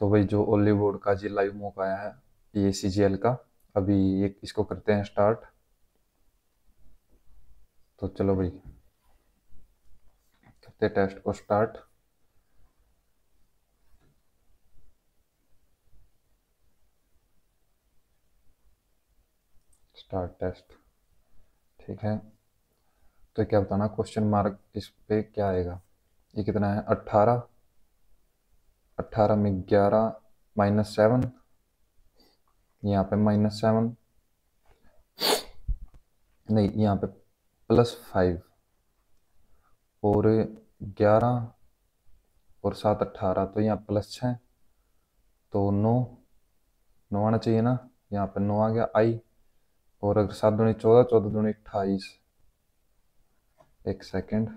तो वही जो हॉलीवुड का जी लाइव मॉक आया है, ये CGL का, अभी एक इसको करते हैं स्टार्ट। तो चलो भाई करते टेस्ट को स्टार्ट। Start test. ठीक है, तो क्या बताना क्वेश्चन मार्क इस पे क्या आएगा। ये कितना है, 18। 18 में 11 -7, यहाँ पे -7, नहीं यहाँ पे +5, और 11 और 7 18, तो यहाँ +6, तो 9। 9 आना चाहिए ना, यहाँ पे 9 आ गया आई। और अगर 7 दूनी 14, 14 दूनी 28। एक सेकेंड।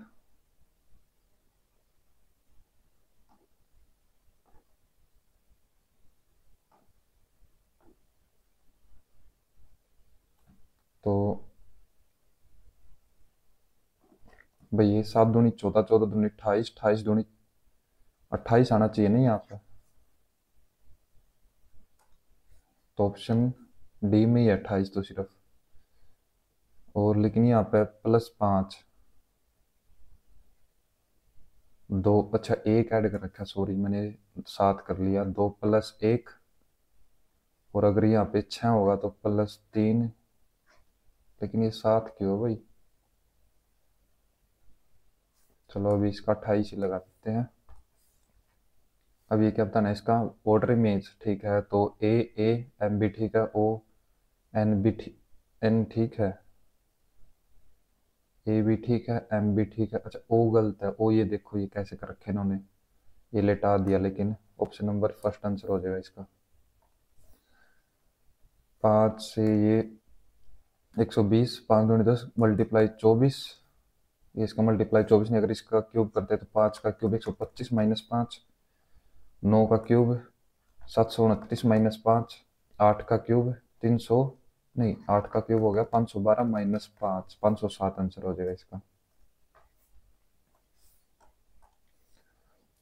तो भाई ये 7 दूनी 14, 14 दूनी 28, 28 दूनी 28 आना चाहिए नहीं यहाँ पे। तो ऑप्शन डी में ही 28 तो सिर्फ, और लेकिन यहाँ पे +5, 2, अच्छा एक ऐड कर रखा, सॉरी मैंने 7 कर लिया, 2 + 1, और अगर यहाँ पे 6 होगा तो +3, लेकिन ये 7 क्यों भाई। चलो अभी इसका 28 ही लगा देते हैं। अब ये क्या बताना है इसका, ऑर्डर इमेज ठीक है, तो ए एम भी ठीक है, ओ एन भी ठीक, एन ठीक है, ए भी ठीक है, एम भी ठीक है। अच्छा ओ गलत है, ओ ये देखो ये कैसे कर रखे इन्होंने, ये लेटा दिया, लेकिन ऑप्शन नंबर फर्स्ट आंसर हो जाएगा इसका। 5 से ये 120, 5 दूनी 10, मल्टीप्लाई 24, ये इसका मल्टीप्लाई 24 नहीं, अगर इसका क्यूब करते हैं तो 5 का क्यूब 125 -5, 9 का क्यूब 729 -5, 8 का क्यूब 300, नहीं 8 का क्यूब हो गया 512 -5, 507 आंसर हो जाएगा इसका।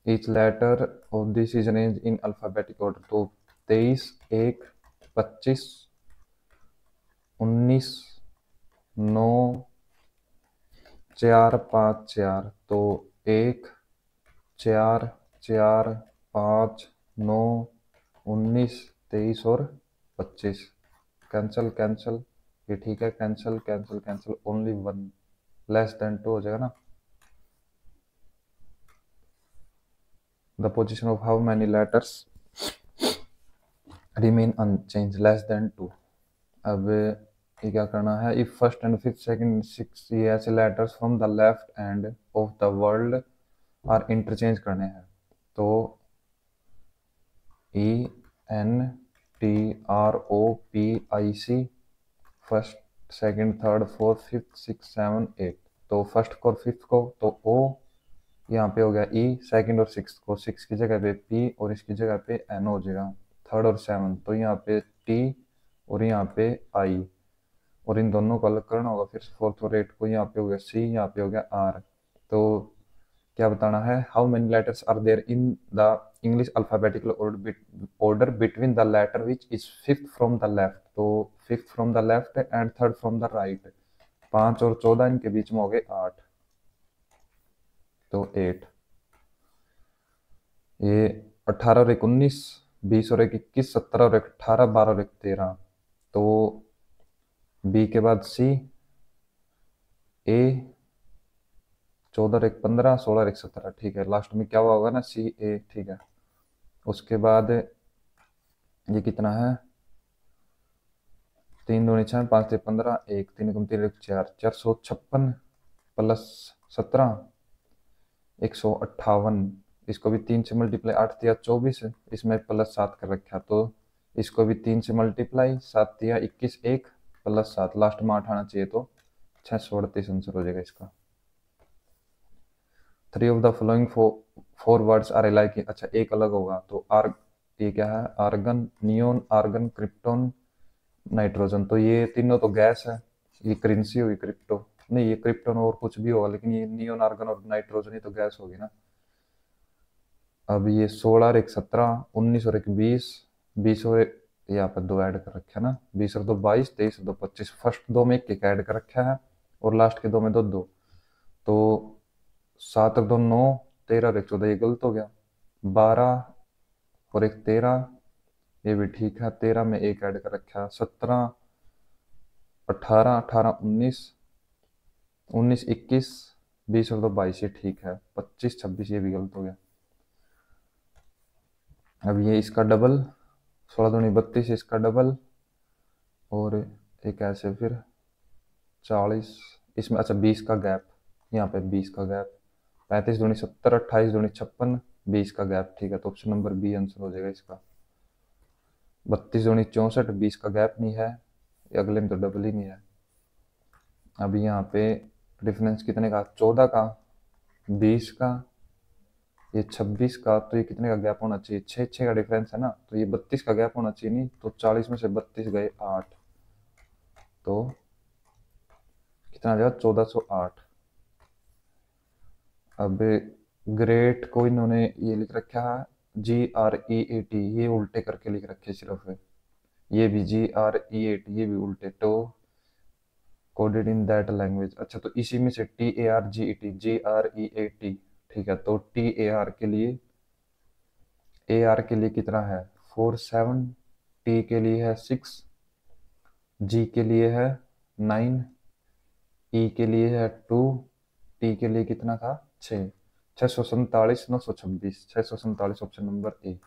Each letter of this is arrange in alphabetic order, तो 23, 1, 25, 19, 9, 4, 5, 4, तो 1, 4, 4, 5, 9, 19, 23 और 25। कैंसल कैंसल, ये ठीक है, कैंसल कैंसल कैंसल, ओनली 1 <<2 हो जाएगा ना। The position of how many letters remain unchange <<2। अब ये क्या करना है, if first and fifth second six ये ऐसे letters from the left end of the world are interchange करने हैं, तो ENTROPIC, first second third fourth fifth six seven eight, तो फर्स्ट को और फिफ्थ को तो O, यहाँ पे हो गया E, सेकंड और सिक्स को, सिक्स की जगह पे P और इसकी जगह पे N हो जाएगा, थर्ड और सेवन तो यहाँ पे T और यहाँ पे I, और इन दोनों को अलग करना होगा, फिर फोर्थ और एट को यहाँ पे हो गया C, यहाँ पे हो गया R। तो क्या बताना है, how many letters are there in the English alphabetical order between the letter which is fifth from the left, तो fifth from the left and third from the right, 5 और 14 इनके बीच में हो गए 8, तो 8। ये 18 और 1 19, 20 और 1 21, 17 और 1 18, 12 और 1 13, तो बी के बाद सी, ए 14 और 1 15, 16 और 1 17, ठीक है, लास्ट में क्या हुआ होगा ना, सी ए, ठीक है। उसके बाद ये कितना है, 3 दूनी 6, 5 से 15, 1 3 गुम 3 4, 456 +17, 158। इसको भी 3 से मल्टीप्लाई, 8 दिया 24, इसमें +7 कर रखा, तो इसको भी 3 से मल्टीप्लाई, 7 दिया 21, 1 +7, लास्ट में 8 आना चाहिए, तो 638 आंसर हो जाएगा इसका। 3 of the following four words are alike, अच्छा एक अलग होगा, तो आर, ये क्या है, argon, neon, argon, krypton, nitrogen, तो ये तीनों तो गैस है, ये करेंसी हुई क्रिप्टो, नहीं ये क्रिप्टोन और कुछ भी होगा, लेकिन ये नियोन, आर्गन और नाइट्रोजन, ये तो गैस होगी ना। अब ये 16 और एक 17, 19 और एक 20, 20 और यहाँ पर दो ऐड कर रखे है ना, 20 और दो 22, 23 और दो 25। फर्स्ट दो में एक ऐड कर रखा है और लास्ट के दो में दो दो। तो 7 और दो 9, 13 और एक 14, ये गलत हो गया। 12 और एक 13, ये भी ठीक है। 13 में एक ऐड कर रखा है। 17, 18, 18, 19, 19, 21, 20 और दो 22, ये ठीक है। 25, 26, ये भी गलत हो गया। अब ये इसका डबल, 16 दूनी 32, इसका डबल, और एक ऐसे फिर 40, इसमें अच्छा 20 का गैप, यहाँ पे 20 का गैप। 35 दूनी 70, 28 दूनी 56, 20 का गैप, ठीक है। तो ऑप्शन नंबर बी आंसर हो जाएगा इसका। 32 दूनी 64, 20 का गैप नहीं है, अगले में तो डबल ही नहीं है। अब यहाँ पे डिफरेंस कितने का, 14 का, 20 का, ये 26 का, तो ये कितने का गैप होना चाहिए, 6 6 का डिफरेंस है ना, तो ये 32 का गैप होना चाहिए। नहीं तो 40 में से 32 गए 8, तो कितना आ जाएगा, 1408। अब ग्रेट को इन्होंने ये लिख रखा है GREAT, ये उल्टे करके लिख रखे सिर्फ। ये भी GREAT, ये भी उल्टे, तो कोडेड इन दैट लैंग्वेज। अच्छा तो इसी में से TARGET, ठीक है। तो AR के लिए कितना है, 4 7, T के लिए है 6, G के लिए है 9, E के लिए है 2, T के लिए कितना था 6, 647, 926, 647, option number A.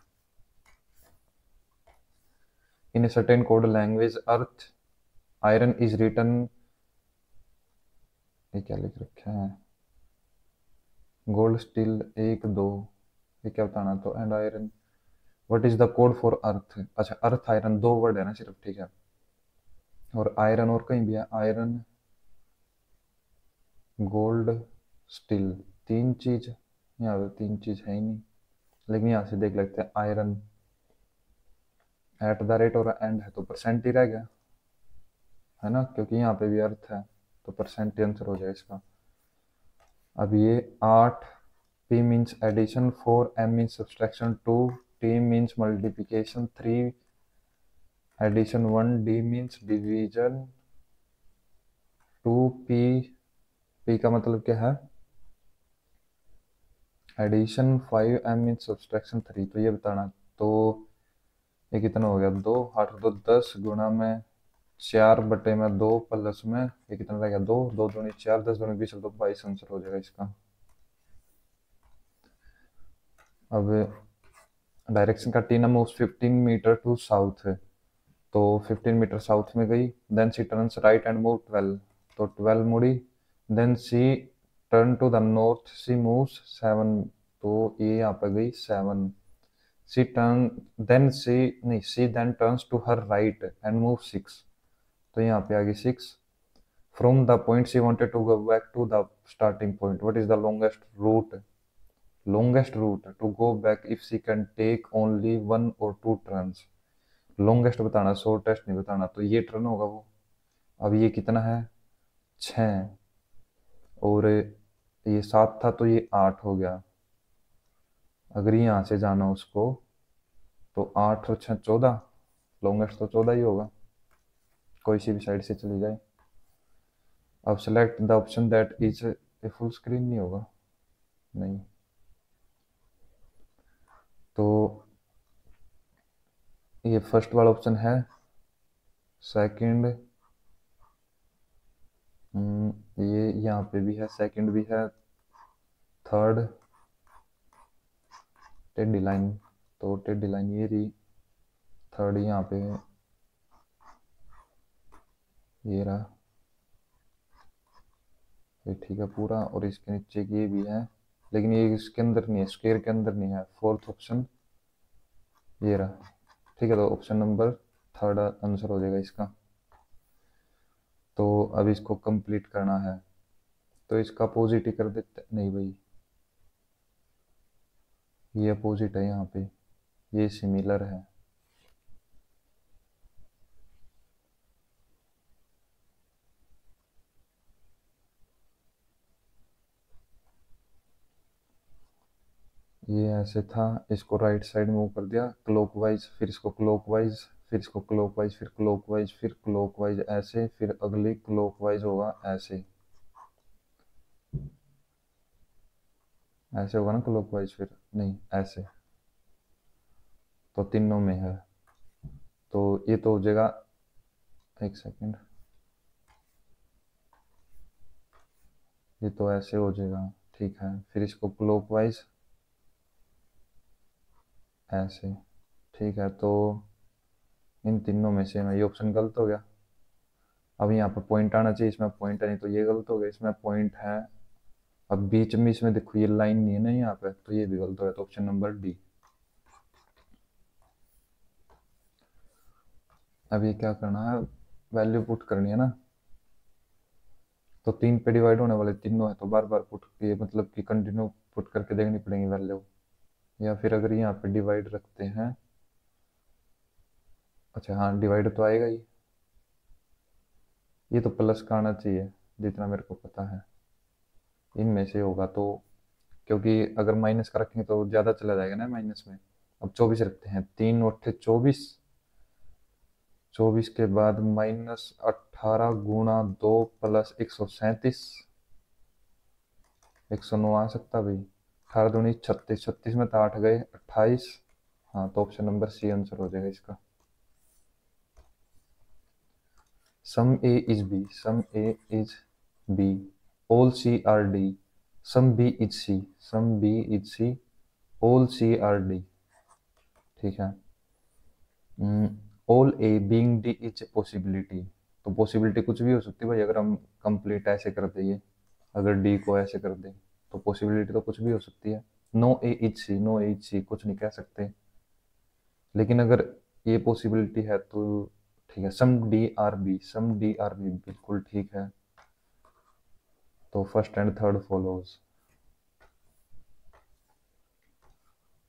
In a certain code language earth iron is written, ये क्या लिख रखा है, गोल्ड स्टील 1 2, ये क्या बताना, तो and iron. What is the code for earth, अच्छा अर्थ आयरन दो वर्ड है ना सिर्फ, ठीक है। और आयरन और कहीं भी है, आयरन गोल्ड स्टील, तीन चीज, यहाँ पे तीन चीज है ही नहीं, लेकिन यहाँ से देख लेते हैं। आयरन एट द रेट और एंड है तो परसेंट ही रह गया है ना, क्योंकि यहाँ पे भी अर्थ है, तो परसेंट ही आंसर हो जाएगा इसका। अब ये 8, P means addition, 4 M means subtraction, 2 T means multiplication, 3 addition, 1 D means division, 2 P का मतलब क्या है एडिशन, 5 M मीन्स सब्सट्रैक्शन, 3, तो ये बताना। तो ये कितना हो गया, 2 8 2 10 गुणा में 4 बटे में 2 प्लस में ये कितना रह गया, 2 2 दूनी 4, 10 दूनी 20 और 2 22, आंसर हो जाएगा इसका। अब डायरेक्शन का Tina moves 15 metre to south है, तो 15 मीटर साउथ में गई। Then she turns right and move 12, तो 12 मुड़ी। Then she turn to the north, she moves 7, तो ये यहाँ पर गई 7। सी टर्न देन सी नहीं C then turns to her right and move 6, तो यहाँ पे आ गई 6। From the point C wanted to go back to the starting point, what is the longest route to go back if she can take only 1 or 2 turns। longest बताना, shortest नहीं बताना, तो ये टर्न होगा वो। अब ये कितना है 6, और ये 7 था तो ये 8 हो गया। अगर यहाँ से जाना उसको तो 8 और 6 14, लॉन्गेस्ट तो 14 ही होगा, कोई सी भी साइड से चली जाए। अब select the option that is a full screen, नहीं होगा, नहीं। तो ये फर्स्ट वाला ऑप्शन है, सेकंड, ये यहाँ पे भी है, सेकंड भी है, थर्ड टेढ़ी लाइन, तो टेढ़ी लाइन ये रही, थर्ड यहाँ पे ये रहा, ये ठीक है पूरा। और इसके नीचे की ये भी है, लेकिन ये इसके अंदर नहीं है, स्क्वायर के अंदर नहीं है। फोर्थ ऑप्शन ये रहा, ठीक है। तो ऑप्शन नंबर थर्ड आंसर हो जाएगा इसका। तो अब इसको कंप्लीट करना है, तो इसका अपोजिट ही कर देते, नहीं भाई ये अपोजिट है, यहाँ पे ये सिमिलर है। ये ऐसे था, इसको राइट साइड मूव कर दिया क्लॉकवाइज, फिर इसको क्लॉकवाइज, फिर इसको क्लॉकवाइज, फिर क्लॉकवाइज, फिर क्लॉकवाइज ऐसे, फिर अगली क्लॉकवाइज होगा ऐसे, ऐसे होगा ना क्लॉकवाइज, फिर नहीं ऐसे, तो तीनों में है, तो ये तो हो जाएगा, एक सेकेंड, ये तो ऐसे हो जाएगा, ठीक है, फिर इसको क्लॉकवाइज ऐसे, ठीक है, तो इन तीनों में से मैं, ये ऑप्शन गलत हो गया। अब यहाँ पर पॉइंट आना चाहिए, इसमें पॉइंट है नहीं, तो ये गलत हो गया, इसमें पॉइंट है। अब बीच में इसमें देखो ये लाइन नहीं है ना यहाँ पे, तो ये भी गलत हो गया, तो ऑप्शन नंबर डी। अब ये क्या करना है, वैल्यू पुट करनी है ना, तो तीन पे डिवाइड होने वाले तीनों है, तो बार बार पुट, ये मतलब कि कंटिन्यू पुट करके देखनी पड़ेगी वैल्यू, या फिर अगर यहाँ पे डिवाइड रखते हैं, अच्छा हाँ डिवाइड तो आएगा ही, ये तो प्लस का आना चाहिए जितना मेरे को पता है, इनमें से होगा तो, क्योंकि अगर माइनस का रखेंगे तो ज़्यादा चला जाएगा ना माइनस में। अब 24 रखते हैं, 3 × 8 = 24, 24 के बाद -18 × 2 + 137, 109 आ सकता भाई, 18 × 2 = 36, 36 में तो 8 गए, 28, हाँ तो ऑप्शन नंबर सी आंसर हो जाएगा इसका। Some A is B, some A is B, all C are D, some B is C, some B is C, all C are D, ठीक है। All A being D is a possibility, तो पॉसिबिलिटी कुछ भी हो सकती है भाई, अगर हम कंप्लीट ऐसे कर दें, अगर डी को ऐसे कर दें तो पॉसिबिलिटी तो कुछ भी हो सकती है। No A is C, no A is C कुछ नहीं कह सकते, लेकिन अगर ये पॉसिबिलिटी है तो ठीक है। Some D are B, some D are B बिल्कुल ठीक है, तो first and third follows.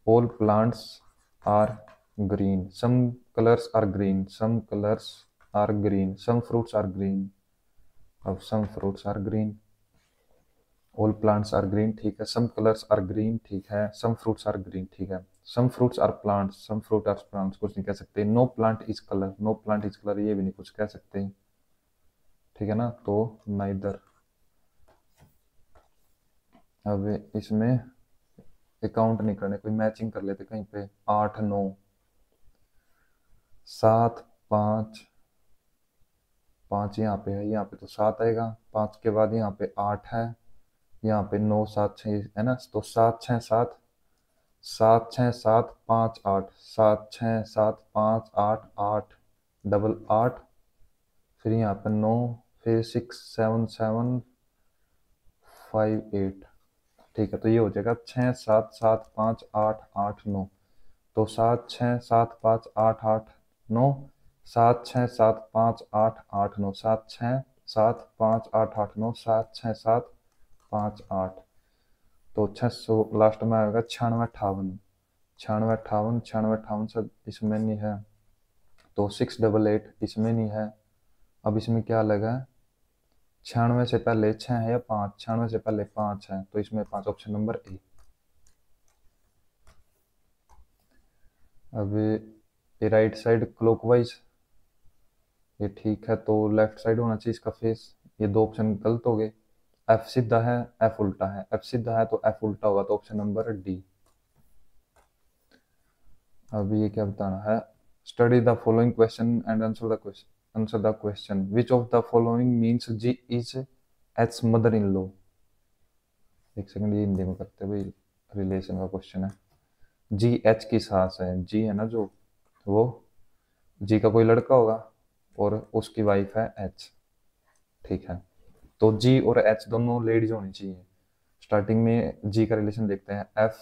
All plants are green, some colours are green, some colours are green, some fruits are green, अब some fruits are green, all plants are green ठीक है, सम colours are green ठीक है, some fruits are green ठीक है, some fruits are plants, some fruit are plants कुछ नहीं कह सकते, no plant is colour, no plant is colour ये भी नहीं कुछ कह सकते, ठीक है ना, तो नाइदर। अब इसमें अकाउंट नहीं करने, कोई मैचिंग कर लेते कहीं पे, 8 9 7 5, 5 यहाँ पे है, यहाँ पे तो 7 आएगा, 5 के बाद यहाँ पे 8 है, यहाँ पे 9 7 6 है ना, तो 7 6 7, 7 6 7 5 8, 7 6 7 5 8 8 डबल 8, फिर यहाँ पे 9, फिर 6 7 7 5 8, ठीक है, तो ये हो जाएगा 6 7 7 5 8 8 9, तो 7 6 7 5 8 8 9, 7 6 7 5 8 8 9, 7 6 7 5 8 8 9, 7 6 7 5 8, तो 600 लास्ट में आएगा 96 58, 96 58, 96 58 सब इसमें नहीं है, तो 688 इसमें नहीं है। अब इसमें क्या लगा, 96 से पहले 6 है या 5, 96 से पहले 5 है, तो इसमें 5, ऑप्शन नंबर ए। अब ये राइट साइड क्लॉकवाइज, ये ठीक है, तो लेफ्ट साइड होना चाहिए इसका फेस, ये दो ऑप्शन गलत हो गए, एफ सीधा है, एफ उल्टा है, एफ सीधा है तो एफ उल्टा होगा, तो ऑप्शन नंबर डी। अब ये क्या बताना है, study the following question and answer the question, which of the following means G is H mother in law. एक सेकंड, ये हिंदी में करते भाई, रिलेशन का क्वेश्चन है। जी एच की सास है, जी है ना जो, वो जी का कोई लड़का होगा और उसकी वाइफ है एच, ठीक है, तो जी और एच दोनों लेडीज होनी चाहिए। स्टार्टिंग में जी का रिलेशन देखते हैं, एफ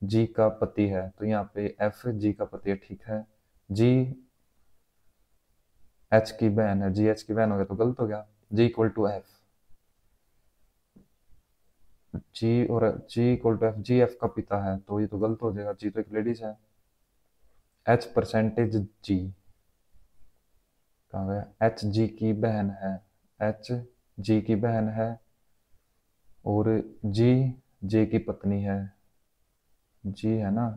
जी का पति है, तो यहाँ पे एफ जी का पति है, ठीक है, जी एच की बहन है, जी एच की बहन हो गया तो गलत हो गया, G equal to F, G F का पिता है, तो ये तो गलत हो जाएगा, जी तो एक लेडीज है, एच परसेंटेज जी कहाँ गया, एच जी की बहन है, एच जी की बहन है, और जी जे की पत्नी है, जी है ना,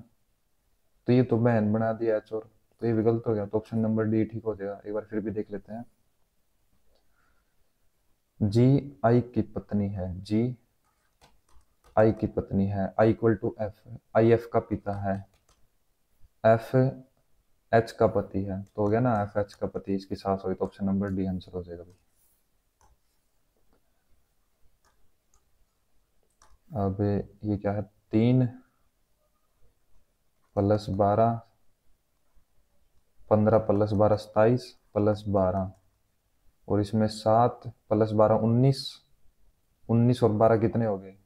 तो ये तो बहन बना दिया एच, और तो ये भी गलत हो गया, तो ऑप्शन नंबर डी ठीक हो जाएगा। एक बार फिर भी देख लेते हैं। जी आई की पत्नी है, जी आई की पत्नी है, I equal to F, I F का पिता है, एफ एच का पति है, तो हो गया ना, एफ एच का पति इसकी सास होगी, तो ऑप्शन नंबर डी आंसर हो जाएगा भाई। अब ये क्या है, 3 + 12, 15 + 12 27, +12, और इसमें 7 + 12 19, 19 और 12 कितने हो गए,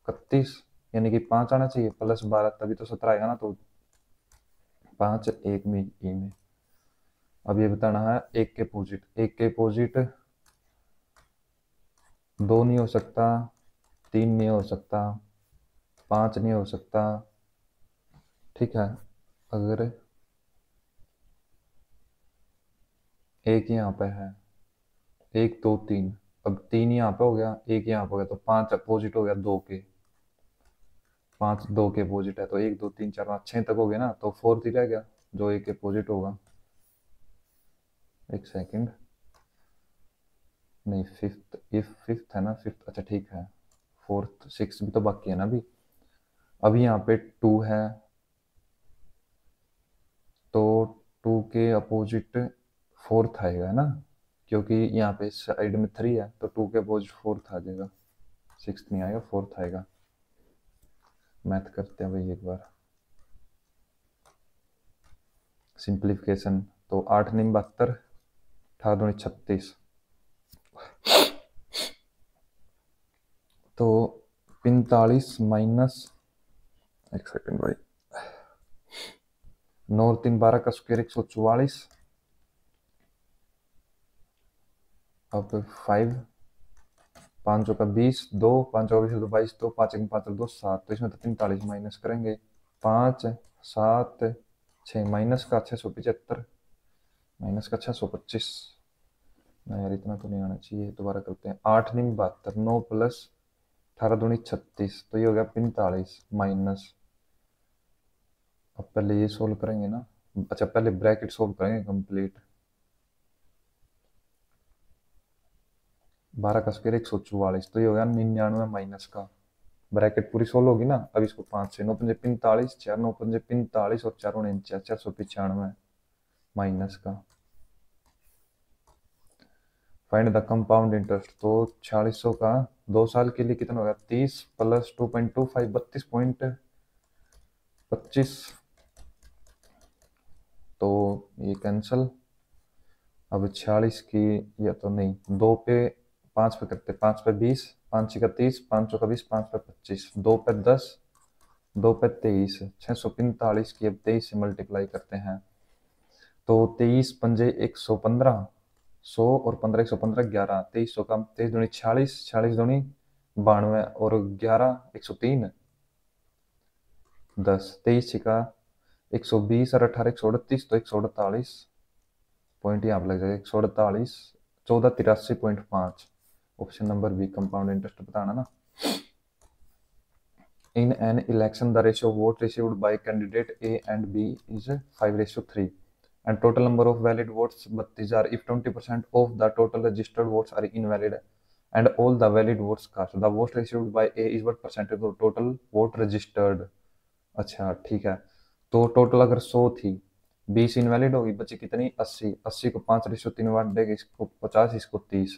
31, यानी कि 5 आना चाहिए, +12 तभी तो 17 आएगा ना, तो 5 एक में ई में। अब ये बताना है एक के अपोजिट, एक के अपोजिट 2 नहीं हो सकता, 3 नहीं हो सकता, 5 नहीं हो सकता, ठीक है। अगर एक यहाँ पे है, 1 2 3, अब 3 यहाँ पे हो गया, एक यहाँ पे हो गया, तो 5 अपोजिट हो गया 2 के, 5 2 के अपोजिट है, तो 1 2 3 4 5 6 तक हो गया ना, तो फोर्थ ही रह गया जो एक के अपोजिट होगा। एक सेकंड, नहीं फिफ्थ, ये फिफ्थ है ना, फिफ्थ, अच्छा ठीक है, फोर्थ सिक्स भी तो बाकी है ना अभी। अभी यहाँ पे 2 है, तो 2 के अपोजिट फोर्थ आएगा है ना, क्योंकि यहाँ पे साइड में 3 है, तो 2 के अपोजिट फोर्थ आ जाएगा, सिक्स नहीं आएगा, फोर्थ आएगा। मैथ करते हैं भाई एक बार, सिंप्लीफिकेशन, तो 8 9 72, 18 दूनी 36, तो 45 माइनस, एक सेकंड भाई, 9 और 3 12 का स्क्वायर 144, अब 5, 5 का 20, 2 5 का 20 तो 22, 2 5 1 5 2 7, तो इसमें तो 43 माइनस करेंगे, 5 7 6 माइनस का 675, माइनस का 625, नहीं यार इतना तो नहीं आना चाहिए, दोबारा करते हैं। 8 9 72, 9 + 18 दूनी 36, तो ये हो गया 45 माइनस, अब पहले ये सोल्व करेंगे ना, अच्छा पहले ब्रैकेट सोल्व करेंगे कंप्लीट, 12 का स्क्वायर 144, तो ये हो गया 99 माइनस का, ब्रैकेट पूरी सोल्व होगी ना। अब इसको 5 से, 9 पंजे 45, 4 9 पंजे 45 और 4 49, 495 माइनस का। फाइंड द कंपाउंड इंटरेस्ट, तो 4600 का 2 साल के लिए कितना होगा, 30 + 2.25, 32.25, तो ये कैंसल। अब 46 की, या तो नहीं, 2 पे 5 पे करते, 5 पे 20, 5 का 30, 5 का 20, 5 पे 25, 2 पे 10, 2 पे 23, 645 की अब 23 से मल्टीप्लाई करते हैं, तो 23 पंजे 115, 100 और 15 115 11, 2300 का 23 दूनी 46, 46 दूनी 92 और 11 103, 10 23 का 120 और 18 138, तो 148 पॉइंट यहाँ पर लग जाएगा, 148, 1483.5, option number B compound interest बताना ना। In an election, the ratio of vote received by candidate A and B is 5:3, and total number of valid votes 32 are if 20% of the total registered votes are invalid and all the valid votes cast. The vote received by A is what percentage of total vote registered? अच्छा ठीक है, तो total अगर 100 थी, 20 invalid होगी, बची कितनी, 80, 80 को 5:3 बांट देंगे, इसको 50, इसको 30,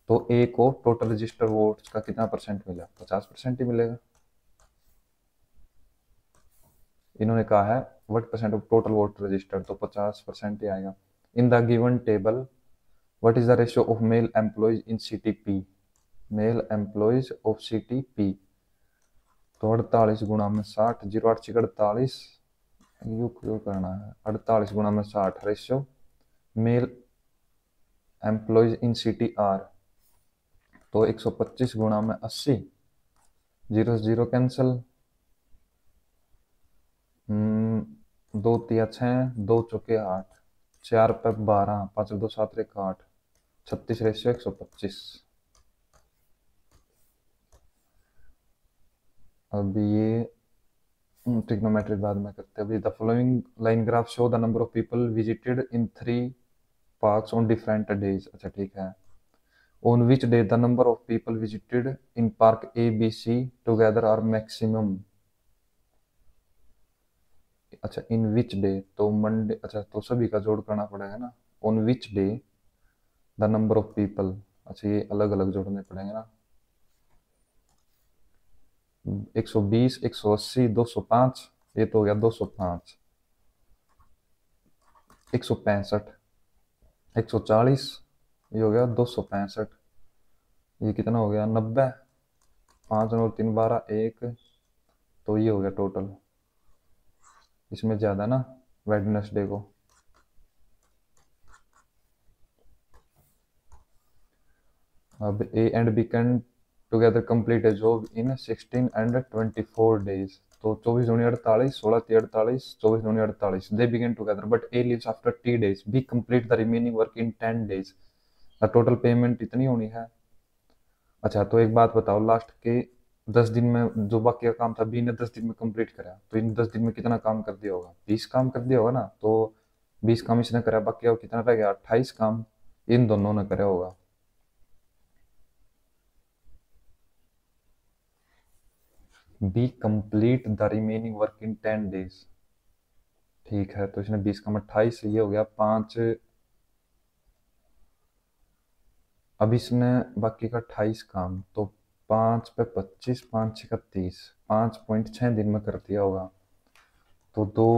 तो ए को टोटल रजिस्टर्ड वोट्स का कितना परसेंट मिला, 50% ही मिलेगा। इन्होंने कहा है what percent of total vote registered, तो 50% ही आएगा। इन the given table what is the ratio of male employees in CTP, mail employees of CTP, तो 48 गुणा में 60, 08 6 48, यू क्यों करना है, 48 गुणा में 60 रेशियो मेल एम्प्लॉयज इन सीटी आर, तो 125 गुणा में 80, 0 0 कैंसिल, 2 तिया 6, 2 चौके 8, 4 पे 12, 5 2 7 1 8, 36 रेशियो 125। अब ये ट्रिग्नोमेट्री बाद में करते हैं अभी। The following line graph show the number of people visited in 3 parks on different days. अच्छा ठीक है। On which day the number of people visited in park A B C together are maximum. अच्छा in which day तो Monday, अच्छा तो सभी का जोड़ करना पड़ेगा ना। On which day the number of people, अच्छा ये अलग अलग जोड़ने पड़ेंगे ना। 120, 180, 205, ये तो हो गया 205, 165, 140, ये हो गया 265, ये कितना हो गया 90, 5 और 3 12 1, तो ये हो गया टोटल। इसमें ज्यादा ना वेडनेसडे को। अब A and B can together complete a job in 16 and 24 days. तो 24 दूनी 48, 16 ती 48, 24 दूनी 48। They begin together but A leaves after 3 days. B complete the remaining work in 10 days. The total payment इतनी होनी है। अच्छा तो एक बात बताओ, लास्ट के 10 दिन में जो बाकी का काम था बी ने 10 दिन में कंप्लीट करा, तो इन 10 दिन में कितना काम कर दिया होगा? 20 काम कर दिया होगा ना। तो 20 काम इसने करा, बाकी और कितना रह गया? 28 काम इन दोनों ने करा होगा। B complete the remaining work in 10 days. ठीक है, तो इसने 20 काम 28, ये हो गया 5। अब इसने बाकी का 28 काम, तो 5 पे 25, 5 6 30, 5.6 दिन में कर दिया होगा। तो 2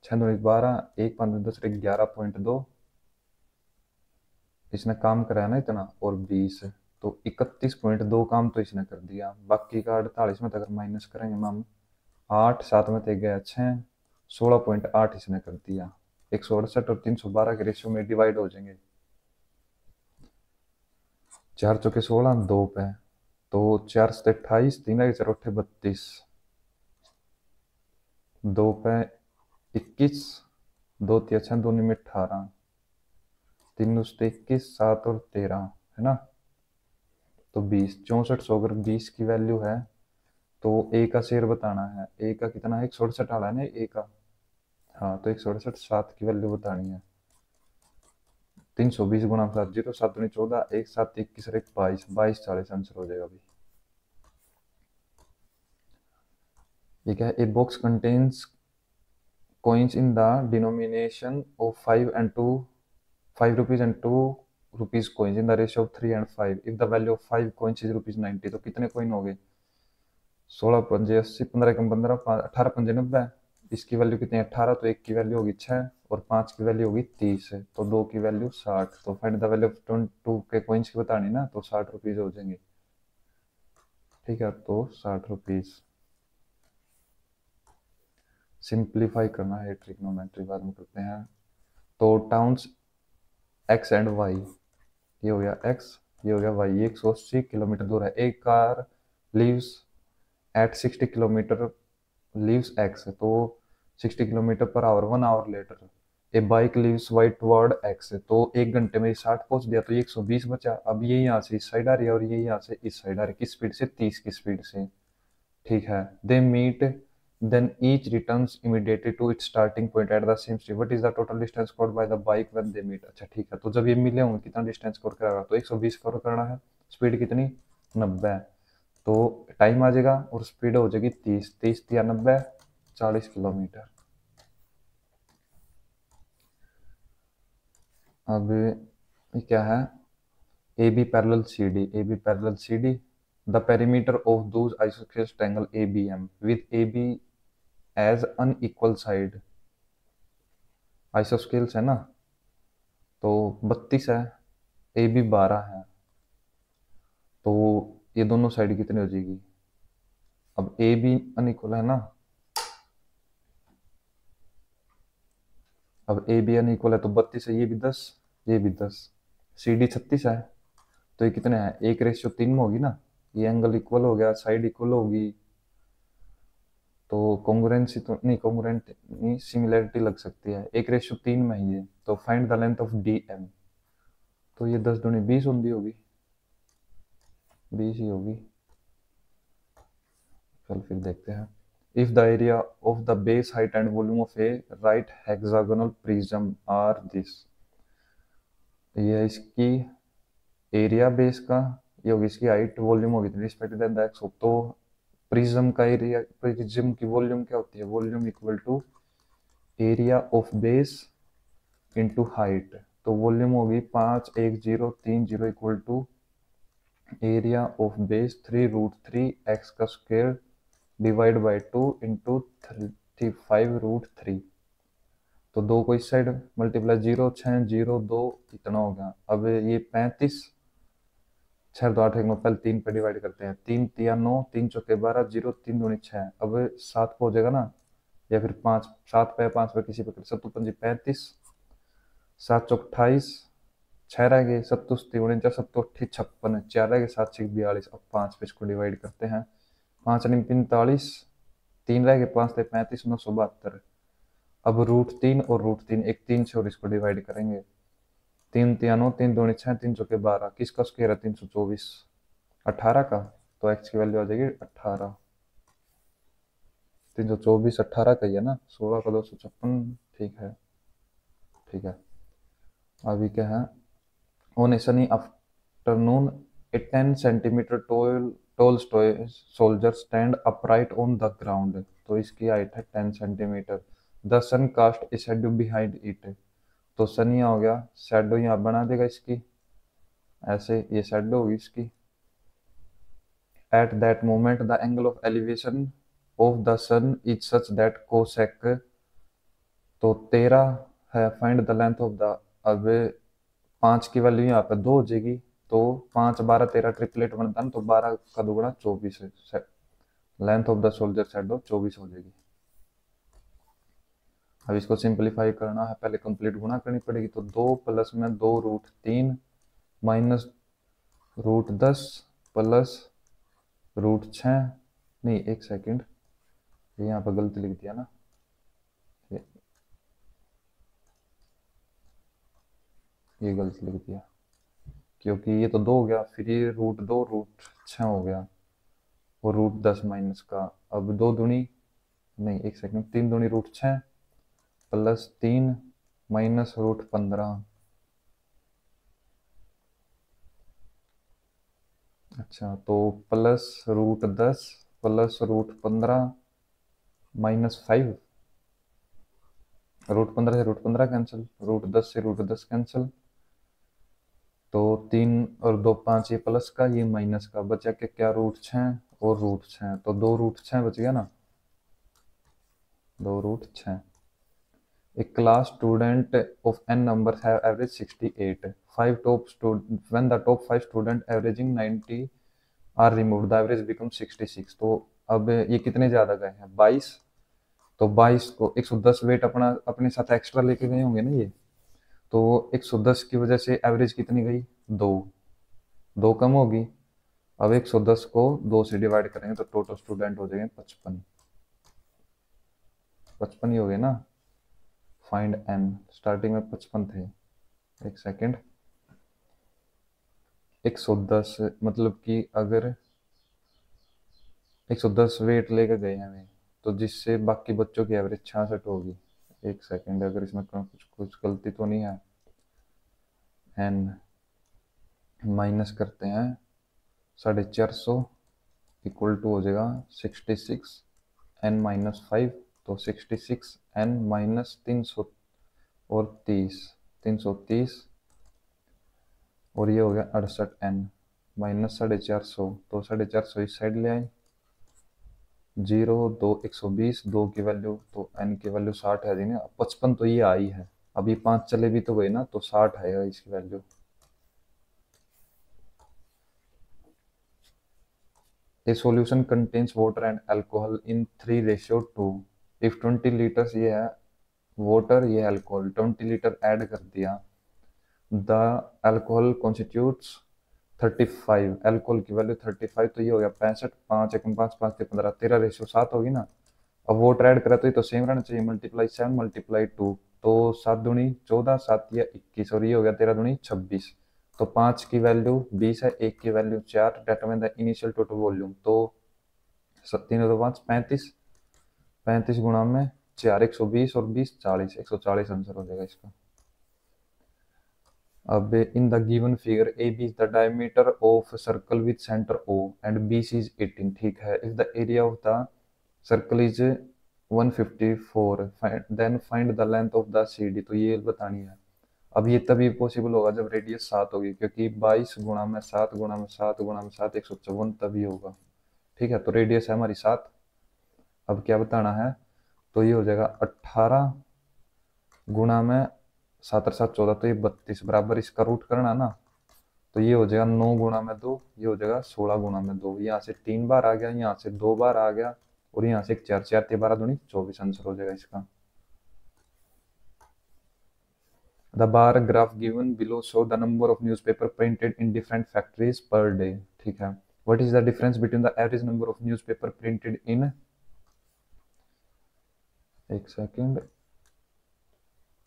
6 2 12, 1 5 10 11.2 इसने काम कराया ना इतना, और 20 तो 31.2 काम तो इसने कर दिया। बाकी का 48 में तो अगर माइनस करेंगे हम 8 7 में तो गया 6, 16.8 इसने कर दिया। 168 और 312 के रेशियो में डिवाइड हो जाएंगे। 4 चौके 16, 2 पे तो 4 से 28, 3 के 4 32, 2 पे 21, 2 तिया 6, 2 में 18, 3 उस 21, 7 और 13 है ना। तो 20, 64 सौ अगर 20 की वैल्यू है तो ए का शेयर बताना है। ए का कितना है? 168 आना है ना ए का। हाँ तो 168 7 की वैल्यू बतानी है। 320 गुणा 7, 0 7 दूनी 14, 1 7 21 और 1 22, 22 40 आंसर हो जाएगा अभी। ठीक है। A box contains coins in the denomination of 5 and 2, 5 rupees and 2 rupees coins in the ratio of 3 and 5 if the value of 5 coins is rupees 90। तो कितने कॉइन हो गए? 16 पंजे 80, 15 कम 15, 18 पंजे 90। इसकी वैल्यू कितनी है? 18। तो एक की वैल्यू होगी 6 और 5 की वैल्यू होगी 30 है, तो 2 की वैल्यू 60। तो फाइंड द वैल्यू ऑफ 22 के कॉइन्स की बतानी ना, तो 60 रुपीज हो जाएंगे। ठीक है, तो 60 रुपीज। सिंप्लीफाई करना है ट्रिग्नोमेट्री, बाद में करते हैं। तो टाउन्स एक्स एंड वाई, ये हो गया एक्स, ये हो गया वाई। ये 180 किलोमीटर दूर है। एक car leaves at 60 kilometre leaves X, तो 60 kilometre per hour 1 hour later a bike leaves Y toward X, तो 1 घंटे में 60 पहुंच दिया, तो ये 120 बचा। अब ये यहाँ से इस साइड आ रही है और ये यहाँ से इस साइड आ रही है। किस स्पीड से? 30 की स्पीड से। ठीक है। They meet then each returns immediately to its starting point at the same speed। what is the total distance covered by the bike when they meet। अच्छा ठीक है, तो जब ये मिले होंगे कितना डिस्टेंस कवर कराएगा? तो 120 कवर करना है। स्पीड कितनी? 90। तो टाइम आ जाएगा और स्पीड हो जाएगी 30, 30 या 90, 40 किलोमीटर। अब ये क्या है? A B parallel C D, A B parallel C D. The perimeter of those isosceles triangle A B M with A B as unequal side. Isosceles है ना, तो 32 है, ए बी 12 है, तो ये दोनों साइड कितनी हो जाएगी? अब ए बी अनइक्वल है ना, अब ए बी अनइक्वल है तो 32 है, ये भी 10, ये भी 10। सी डी 36 है, तो ये कितने हैं? 1:3 में होगी ना। ये एंगल इक्वल हो गया, साइड इक्वल होगी, तो कॉन्ग्रुएंसी तो नहीं, कॉन्ग्रुएंट नहीं, सिमिलैरिटी लग सकती है। 1:3 में ही है, तो find the length of D M. तो ये 10 दूनी 20 होगी, 20 ही होगी। चल फिर देखते हैं। If the area of the base height and volume of a right hexagonal prism are this. ये है इसकी एरिया बेस का, ये होगी इसकी हाइट, वॉल्यूम होगी रिस्पेक्ट द एक्स। तो प्रिज्म का एरिया, प्रिज्म की वॉल्यूम क्या होती है, volume equal to area of base into height. तो वॉल्यूम होगी 5103 equal to area of base 3√3 x का स्क्वायर डिवाइड बाई 2 इंटू 35√3। तो दो को इस साइड मल्टीप्लाई, 0 6 0 2 इतना हो गया। अब ये 35, 6 2 8 1 9, पहले 3 पे डिवाइड करते हैं, 3 3 9, 3 चौके 12, 0 3 दूनी 6। अब 7 पे हो जाएगा ना, या फिर 5, 7 पे 5 पे किसी पे कर, 7 5 35, 7 चौक 28, 6 रह गए, 7 3 49, 7 8 56, 4 रह गए, 7 6 42। अब 5 पे इसको डिवाइड करते हैं, 5 9 45, 3 रह गए, 5 35, 972। अब √3 और √3, एक 3 से और इसको डिवाइड करेंगे, 3 3 9, 3 दूनी 6, 3 चौके 12, किसका स्क्वायर है 324, 18 का। तो एक्स की वैल्यू आ जाएगी 18, 324 18 का ही है ना, 16 का 256। ठीक है, ठीक है। अभी क्या है, on a sunny afternoon a 10 centimetre tall soldier stand upright on the ground. तो इसकी हाइट है 10 centimetre. The sun cast a shadow behind it. तो सन यहाँ हो गया, शैडो यहाँ बना देगा इसकी, ऐसे ये शैडो होगी इसकी। At that moment the angle of elevation of the sun is such that cosec. तो 13 है, find the length of the. अब 5 की वैल्यू यहाँ पे 2 हो जाएगी, तो 5 12 13 ट्रिपलेट बनता है ना, तो 12 का दुगुना 24 है। Length of the soldier shadow 24 हो जाएगी। अब इसको सिंपलीफाई करना है, पहले कंप्लीट गुणा करनी पड़ेगी। तो 2 प्लस में 2√3 माइनस √10 प्लस √6, नहीं एक सेकंड, ये यहाँ पर गलती लिख दिया ना, ये गलती लिख दिया, क्योंकि ये तो 2 हो गया, फिर ये √2 √6 हो गया, और √10 माइनस का। अब 2 दूनी, नहीं एक सेकंड, 3 दूनी √6 प्लस 3 माइनस √15। अच्छा, तो प्लस √10 प्लस √15 माइनस 5, √15 से √15 कैंसिल, √10 से √10 कैंसिल, तो 3 और 2 5, ये प्लस का ये माइनस का, बचा के क्या √6 और √6, तो 2 √6 बच गया ना, 2 √6। A class student of n numbers have average 68. When the top 5 student averaging 90 are removed, the average becomes 66. तो अब ये कितने ज्यादा गए हैं, 22। तो 22 को 110 वेट अपने साथ एक्स्ट्रा लेके गए होंगे ना ये, तो 110 की वजह से एवरेज कितनी गई, 2 कम होगी। अब 110 को 2 से डिवाइड करेंगे तो टोटल स्टूडेंट हो जाएंगे 55, 55 ही हो गए ना। फाइंड n, स्टार्टिंग में 55 थे, एक सेकंड, 110 मतलब कि अगर 110 वेट लेकर गए हैं, तो जिससे बाकी बच्चों की एवरेज 66 होगी। एक सेकंड, अगर इसमें कुछ गलती तो नहीं है, n माइनस करते हैं 450 इक्वल टू हो जाएगा 66 n माइनस 5, तो 66 n माइनस 300 और 330, और ये हो गया 68 n माइनस 450, तो 450 इस साइड ले आए, 0 2 120, 2 की वैल्यू, तो n की वैल्यू 60 है देंगे। 55 तो ये आई है, अब ये 5 चले भी तो गए ना, तो 60 है इसकी value. A solution contains water and alcohol in 3:2। if 20 litres ये है वाटर, ये अल्कोहल, 20 लीटर ऐड कर दिया, द अल्कोहल कॉन्स्टिट्यूट्स 35, अल्कोहल की वैल्यू 35, तो ये हो गया 65, 5 1 5 5 15, 13:7 होगी ना। अब वाटर ऐड करा तो ये तो सेम रहना चाहिए, मल्टीप्लाई 7 मल्टीप्लाई 2, तो 7 दूनी 14, 7 या 21, और ये हो गया 13 दूनी 26। तो 5 की वैल्यू 20 है, 1 की value 4, determine the initial total volume. तो 3 2 5 35, 35 गुणा में 4 120 और 20 40, 140 आंसर हो जाएगा इसका। अब in the given figure A B is the diameter of circle with centre O and B C is 18, ठीक है। If the area of the circle is 154 then find the length of the C D, तो ये बतानी है। अब ये तभी possible होगा जब रेडियस 7 होगी, क्योंकि 22 गुणा में 7 गुणा में 7 गुणा में 7 154 तभी होगा, ठीक है। तो रेडियस है हमारी 7। अब क्या बताना है, तो ये हो जाएगा 18 गुणा में 7 और 7 14, तो ये 32 बराबर इसका रूट करना ना, तो ये हो जाएगा 9 गुणा में 2, ये हो जाएगा 16 गुणा में 2। यहाँ से 3 बार आ गया, यहाँ से 2 बार आ गया, और यहाँ से एक 4 4 3 12 दूनी 24 आंसर हो जाएगा इसका। The bar graph given below show the number of newspaper printed in different factories per day, ठीक है। What is the difference between the average number of newspaper printed in, एक सेकेंड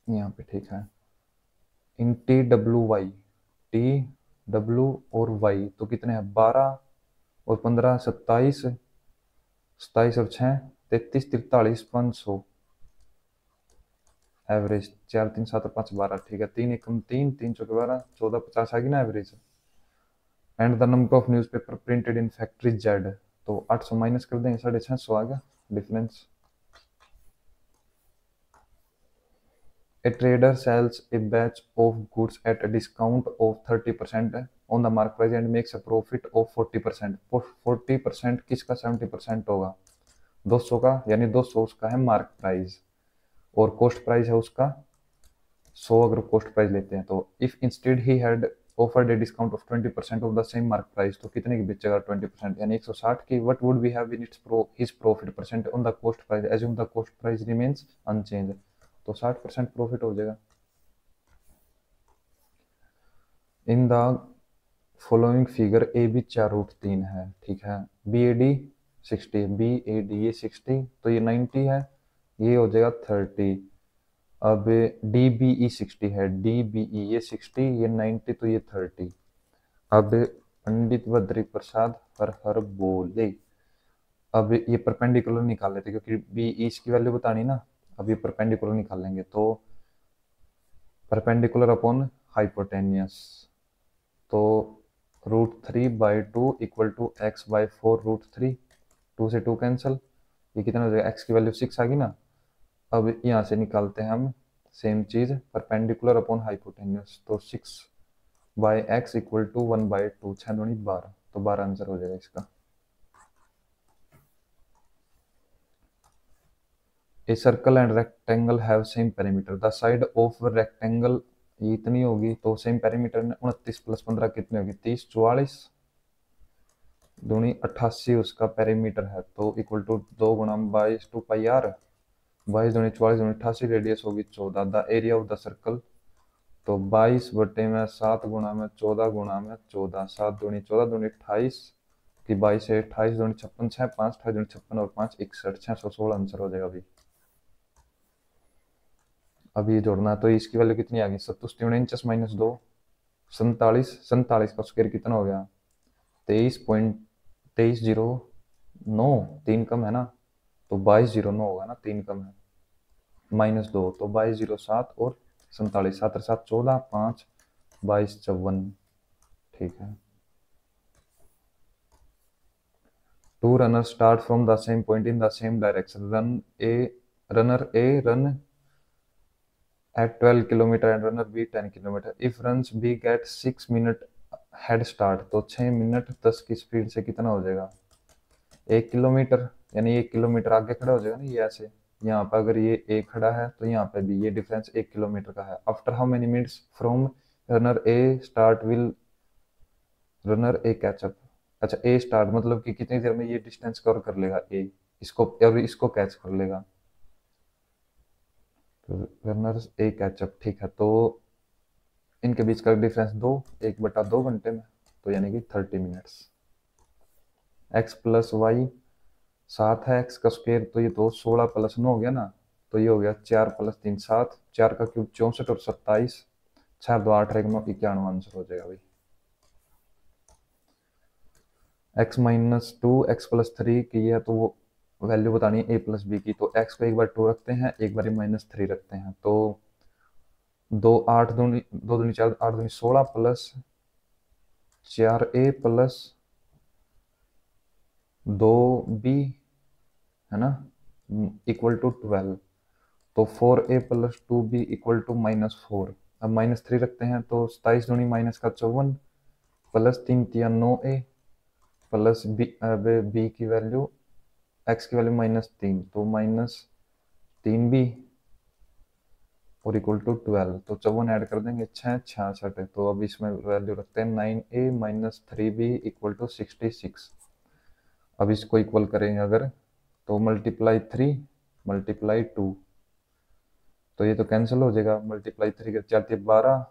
यहाँ पे, ठीक है, इन T W Y, T W और Y, तो कितने हैं 12 और 15 27, 27 और 6 33 43 500 एवरेज, 4 3 7 और 5 12, ठीक है। 3 एकम 3 3 चौके 12 14 50 आ गई ना average. And the number of newspaper printed in factory Z, तो 800 माइनस कर देंगे 650 आ गया difference. A trader sells a batch of goods at a discount of 30% on the mark price and makes a profit of 40%। 40% किसका 70% होगा 200 का, यानी 200 उसका है मार्क प्राइस और कॉस्ट प्राइस है उसका 100 अगर कॉस्ट प्राइस लेते हैं। तो if instead he had offered a discount of 20% of the same mark price, तो कितने की बेचेगा 20% यानी 160 की। What would be have in its his profit percent on the cost price assume the cost price remains unchange, तो 60% profit हो जाएगा। In the following figure A B 4√3 है, ठीक है। B A D 60, B A D ये 60, तो ये 90 है, ये हो जाएगा 30। अब डी बी ई 60 है, डी बी ई ये 60 ये 90, तो ये 30। अब पंडित बद्री प्रसाद हर हर बोले, अब ये परपेंडिकुलर निकाल लेते क्योंकि बी ई की वैल्यू बतानी ना। अब ये परपेंडिकुलर निकाल लेंगे, तो परपेंडिकुलर अपॉन हाइपोटेनियस, तो √3/2 इक्वल टू x/4 √3, 2 से 2 कैंसिल, ये कितना हो जाएगा x की वैल्यू 6 आ गई ना। अब यहाँ से निकालते हैं हम सेम चीज परपेंडिकुलर अपॉन हाइपोटेन्यूस, तो 6/x इक्वल टू 1/2, 6 दूनी 12, तो 12 आंसर हो जाएगा इसका। A circle and rectangle have same perimeter, the side of rectangle ये इतनी होगी, तो सेम पेरीमीटर में 29 + 15 कितनी होगी 30, 44 दूनी 88 उसका पेरीमीटर है, तो इक्वल टू 2 गुणा 22 2 पाई आर, 22 दूनी 44 दूनी 88, रेडियस होगी 14। The area of the circle, तो 22 बटे में 7 गुणा में 14 गुणा में 14, 7 दूनी 14 दूनी 28 की 22 से 28 दूनी 56, 6 5 28 दूनी 56 और 5 61, 616 आंसर हो जाएगा। अभी जोड़ना है, तो इसकी वैल्यू कितनी आ गई 27 इंचस माइनस 2 47, 47 का स्क्वायर कितना हो गया 23.2309, 3 कम है ना, तो 2209 होगा ना, 3 कम है माइनस 2, तो 2207 और 47, 7 और 7 14 5 22 54, ठीक है। Two runner start from the same point in the same direction, runner A run at 12 kilometre and runner B 10 kilometre, if runs B get 6 minute head start, तो 6 मिनट 10 की स्पीड से कितना हो जाएगा 1 किलोमीटर, यानी 1 किलोमीटर आगे खड़ा हो जाएगा ना, ये ऐसे यहाँ पर अगर ये A खड़ा है तो यहाँ पे भी ये डिफरेंस 1 किलोमीटर का है। After how many minutes from runner A start will runner A catch up, अच्छा A स्टार्ट मतलब कि कितनी देर में ये डिस्टेंस कवर कर लेगा A, इसको और इसको कैच कर लेगा, रनर्स ए कैचअप, ठीक है। तो इनके बीच का डिफरेंस 1/2 घंटे में, तो यानी कि 30 मिनट्स। x + y 7 है, x का स्क्वायर, तो ये तो 16 + 9 हो गया ना, तो ये हो गया 4 + 3 7, 4 का क्यूब 64 और 27, 6 2 8 1 9 91 आंसर हो जाएगा भाई। x - 2 x + 3 की है, तो वो वैल्यू बतानी है a प्लस बी की, तो x को एक बार 2 रखते हैं, एक बार -3 रखते हैं, तो 2 8 दूनी 4, 8 दूनी 16 प्लस 4a प्लस 2b है ना, इक्वल टू 12। तो 4a plus 2b equal to -4। अब -3 रखते हैं, तो 27 दूनी माइनस का 54 प्लस 3 3 9a प्लस बी, अब b की वैल्यू, x की वैल्यू -3, तो -3b और इक्वल टू 12। तो 54 ऐड कर देंगे, 6 66 है। तो अब इसमें वैल्यू रखते हैं 9a minus 3b equal to 66। अब इसको इक्वल करेंगे अगर, तो मल्टीप्लाई 3 मल्टीप्लाई 2, तो ये तो कैंसिल हो जाएगा। मल्टीप्लाई 3 के 4 12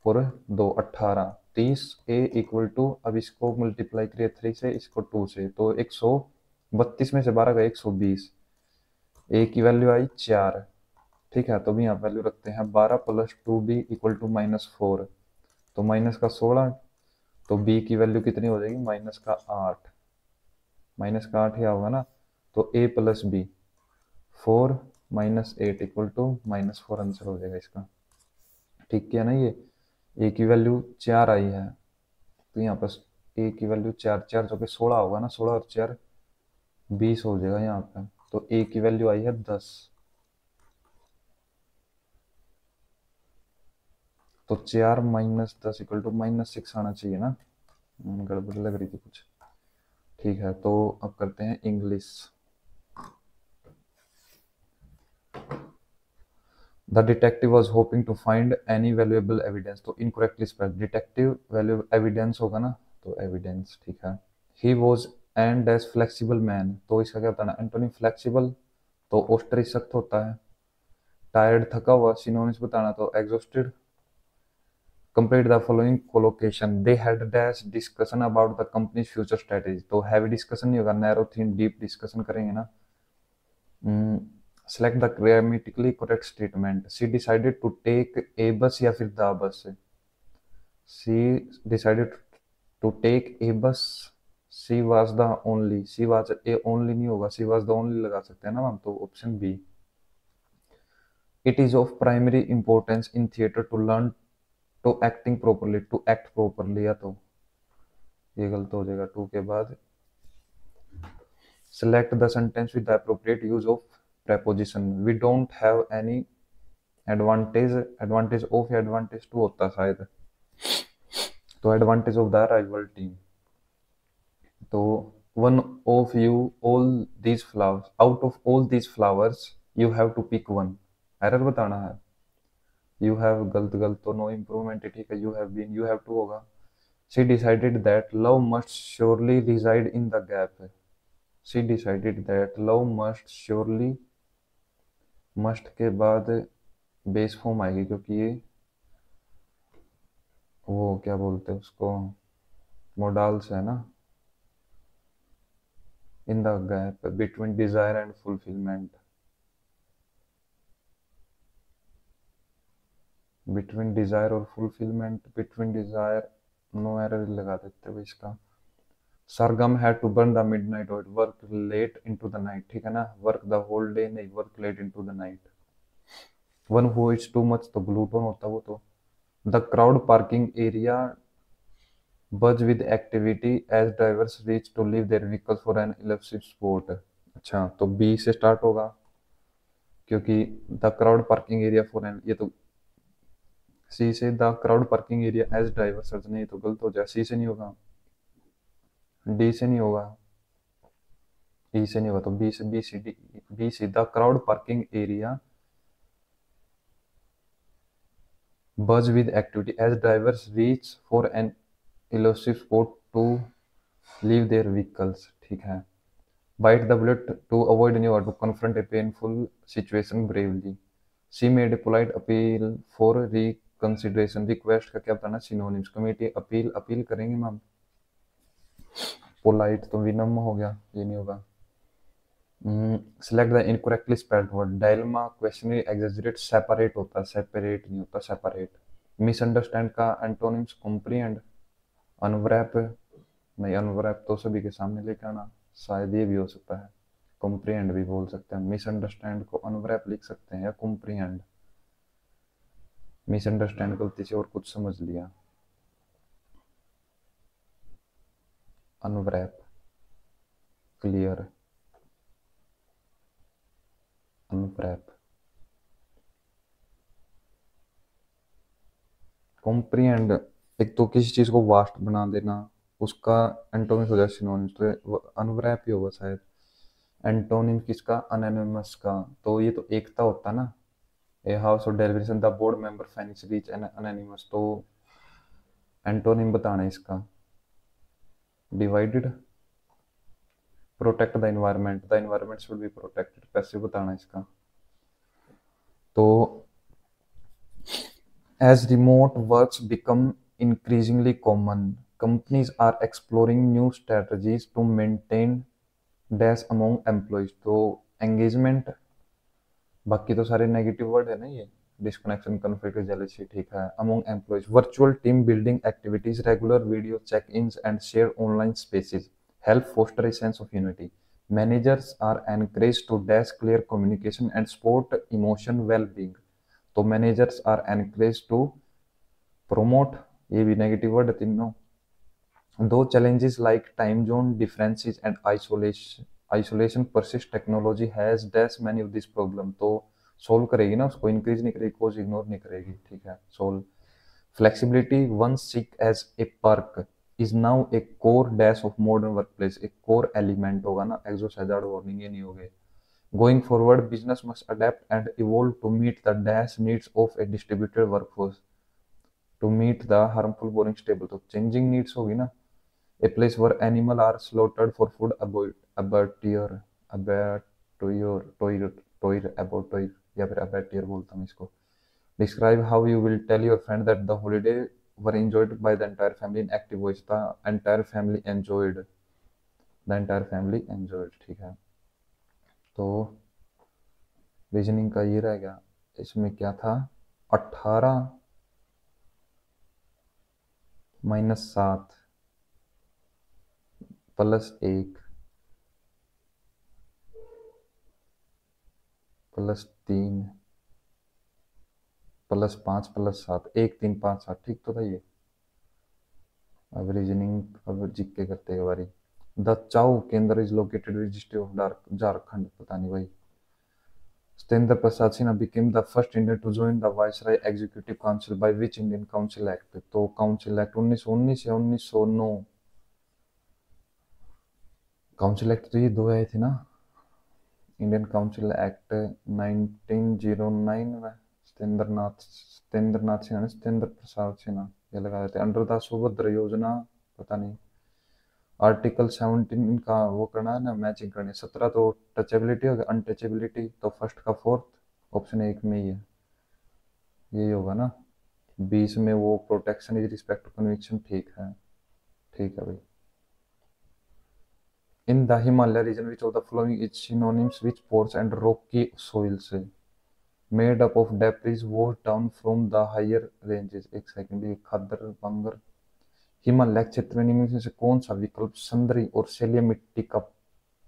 और 2 18 30 a इक्वल टू, अब इसको मल्टीप्लाई करिए 3 से, इसको 2 से, तो 132 में से 12 का 120। a की वैल्यू आई 4। ठीक है, तो भी यहाँ वैल्यू रखते हैं 12 प्लस 2b इक्वल टू -4, तो माइनस का 16। तो b की वैल्यू कितनी हो जाएगी, -8, -8 ही होगा ना। तो a plus B 4 -8 equal to -4 answer हो जाएगा इसका। ठीक है ना, ये a की वैल्यू 4 आई है, तो यहाँ पर a की वैल्यू 4 4 जो कि 16 होगा ना, 16 और 4 20 हो जाएगा यहाँ पे। तो a की वैल्यू आई है 10। तो 4 -10 इक्वल टू -6 आना चाहिए ना, गड़बड़ लग रही थी कुछ। ठीक है, तो अब करते हैं English. The detective was hoping to find any valuable evidence, तो incorrectly spelled, detective value evidence होगा ना, तो एविडेंस। ठीक है। He was and as flexible man, तो इसका क्या बताना, एंटोनी फ्लेक्सिबल, तो ओस्ट्रिच सख्त होता है। टायर्ड थका हुआ, सिनोनिम्स बताना, तो exhausted. Complete the following collocation, they had dash discussion about the company's future strategy, तो हैवी डिस्कशन नहीं होगा, नैरो थीम डीप डिस्कशन करेंगे ना। Select the grammatically correct statement, she decided to take a bus या फिर the bus. She decided to take a bus, she was the only, she was a only नहीं होगा, she was the only लगा सकते हैं ना हम, तो option B. It is of primary importance in theatre to learn to acting properly, to act properly, या तो ये गलत हो जाएगा 2 के बाद। Select the sentence with the appropriate use of preposition, we don't have any advantage, advantage of या advantage to होता शायद, तो advantage of the rival team। तो one of you all these flowers, out of all these flowers you have to pick one, error बताना है। you have गलत गलत, तो no improvement है, ठीक है। you have been, you have to होगा। she decided that love must surely reside in the gap, she decided that love must surely, must के बाद बेस फॉर्म आएगी, क्योंकि ये वो क्या बोलते हैं उसको, मोडाल्स है ना। In the gap between desire and fulfilment, between desire और fulfilment, between desire, no error लगा देते हुए इसका। Sargam had to burn the midnight oil, work late into the night, ठीक है ना, वर्क द होल डे नहीं, work late into the night. One who is too much, तो ग्लूटोन होता वो तो। The crowd parking area buzz with activity as drivers reach to leave their vehicles for an elusive sport। अच्छा, तो B से start होगा, क्योंकि the crowd parking area for an, ये तो सी से, the crowd parking area as driver search, नहीं तो गलत हो जाए, सी से नहीं होगा, डी से नहीं होगा, ई से नहीं होगा, तो बी से, B C D, B C the crowd parking area buzz with activity as drivers reach for an elusive sport to leave their vehicles, ठीक है। Bite the bullet to avoid never to confront a painful situation bravely, she made a polite appeal for reconsideration, request का क्या बताना, synonyms, committee, appeal, appeal करेंगे ma'am. Polite तो विनम्र हो गया, ये नहीं होगा। Select the incorrectly spelled word, dilemma, questionnaire, exaggerate, separate होता है, सेपरेट नहीं होता, सेपरेट। मिसअंडरस्टैंड का एंटोनिम्स, कॉम्प्रिहेंड, अनवरैप, नहीं अनवरैप तो सभी के सामने लेके आना, शायद ये भी हो सकता है। कॉम्प्रिहेंड भी बोल सकते हैं। मिसअंडरस्टैंड को अनवैप लिख सकते हैं या कॉम्प्रिहेंड। मिसअंडरस्टैंड गलती से और कुछ समझ लिया। अनवैप, क्लियर, अनवैप। कॉम्प्रिहेंड एक तो किसी चीज को वास्ट बना देना, उसका एंटोनिम हो जाए सिनोनिम, तो अनवैप ही होगा शायद। एंटोनिम किसका? अनोनिमस का। तो ये तो एकता होता ना, ए हाउस और deliberation the board member finally reach an unanimous, तो एंटोनिम बताना है इसका। Divided, protect the environment should be protected, passive बताना है इसका। तो as remote works become increasingly common, companies are exploring new strategies to maintain dash among employees। तो engagement, बाकी तो सारे नेगेटिव वर्ड है ना ये, डिस्कनेक्शन, कॉन्फ्लिक्ट, जेलसी, ठीक है। among employees, virtual team building activities, regular video check-ins and shared online spaces help foster a sense of unity। managers are encouraged to dash clear communication and support emotion well-being। तो managers are encouraged to promote, ये भी negative word है तीनों। दो challenges like time zone differences and isolation persist, technology has dash many of these problem। तो solve करेगी ना उसको, इंक्रीज नहीं करेगी, कोज इग्नोर नहीं करेगी, ठीक है। Solve, flexibility once sick as a perk is now a core dash of modern workplace। एक core element होगा ना, exhaust hazard warning ये नहीं होगे। Going forward, business must adapt and evolve to meet the dash needs of a distributed workforce, to meet the harmful boring stable। तो changing needs होगी ना। A place where animal are slaughtered for food, abattoir, abattoir, toir, abattoir, या फिर abattoir बोलता हूँ इसको। Describe how you will tell your friend that the holiday were enjoyed by the entire family in active voice। The entire family enjoyed, the entire family enjoyed, ठीक है। तो reasoning का ये रह गया। इसमें क्या था? 18 minus 7 plus 1 plus 3 plus 5 plus 7, 1 3 5 7, ठीक तो था ये। अब रीजनिंग, अब जीके करते हैं बारी। द चाउ केंद्र is located with district of Jharkhand, पता नहीं भाई। Satyendra Prasad Sinha became the first Indian to join the Viceroy Executive Council by which Indian Council Act। तो काउंसिल एक्ट 1919 या 1909? काउंसिल एक्ट तो ये दो आए थे ना। इंडियन काउंसिल एक्ट 1909 में सत्येंद्र नाथ सिन्हा ने, सत्येंद्र प्रसाद सिन्हा ये लगा देते। अंडर द सुभद्र योजना, पता नहीं। आर्टिकल 17 का वो करना है ना, मैचिंग करनी। 17 तो टचेबिलिटी हो गया, अनटचेबिलिटी तो फर्स्ट का फोर्थ ऑप्शन 1 में ही है, यही होगा ना। 20 में वो protection is respect to conviction, ठीक है, ठीक है भाई। In the Himalaya region which of the following is synonyms which pores and rocky soils made up of debris wash down from the higher ranges. एक सेकंड, ये खद्दर बंगर। हिमालय क्षेत्र में निम्न में से कौन सा विकल्प संदरी और शैलीय मिट्टी का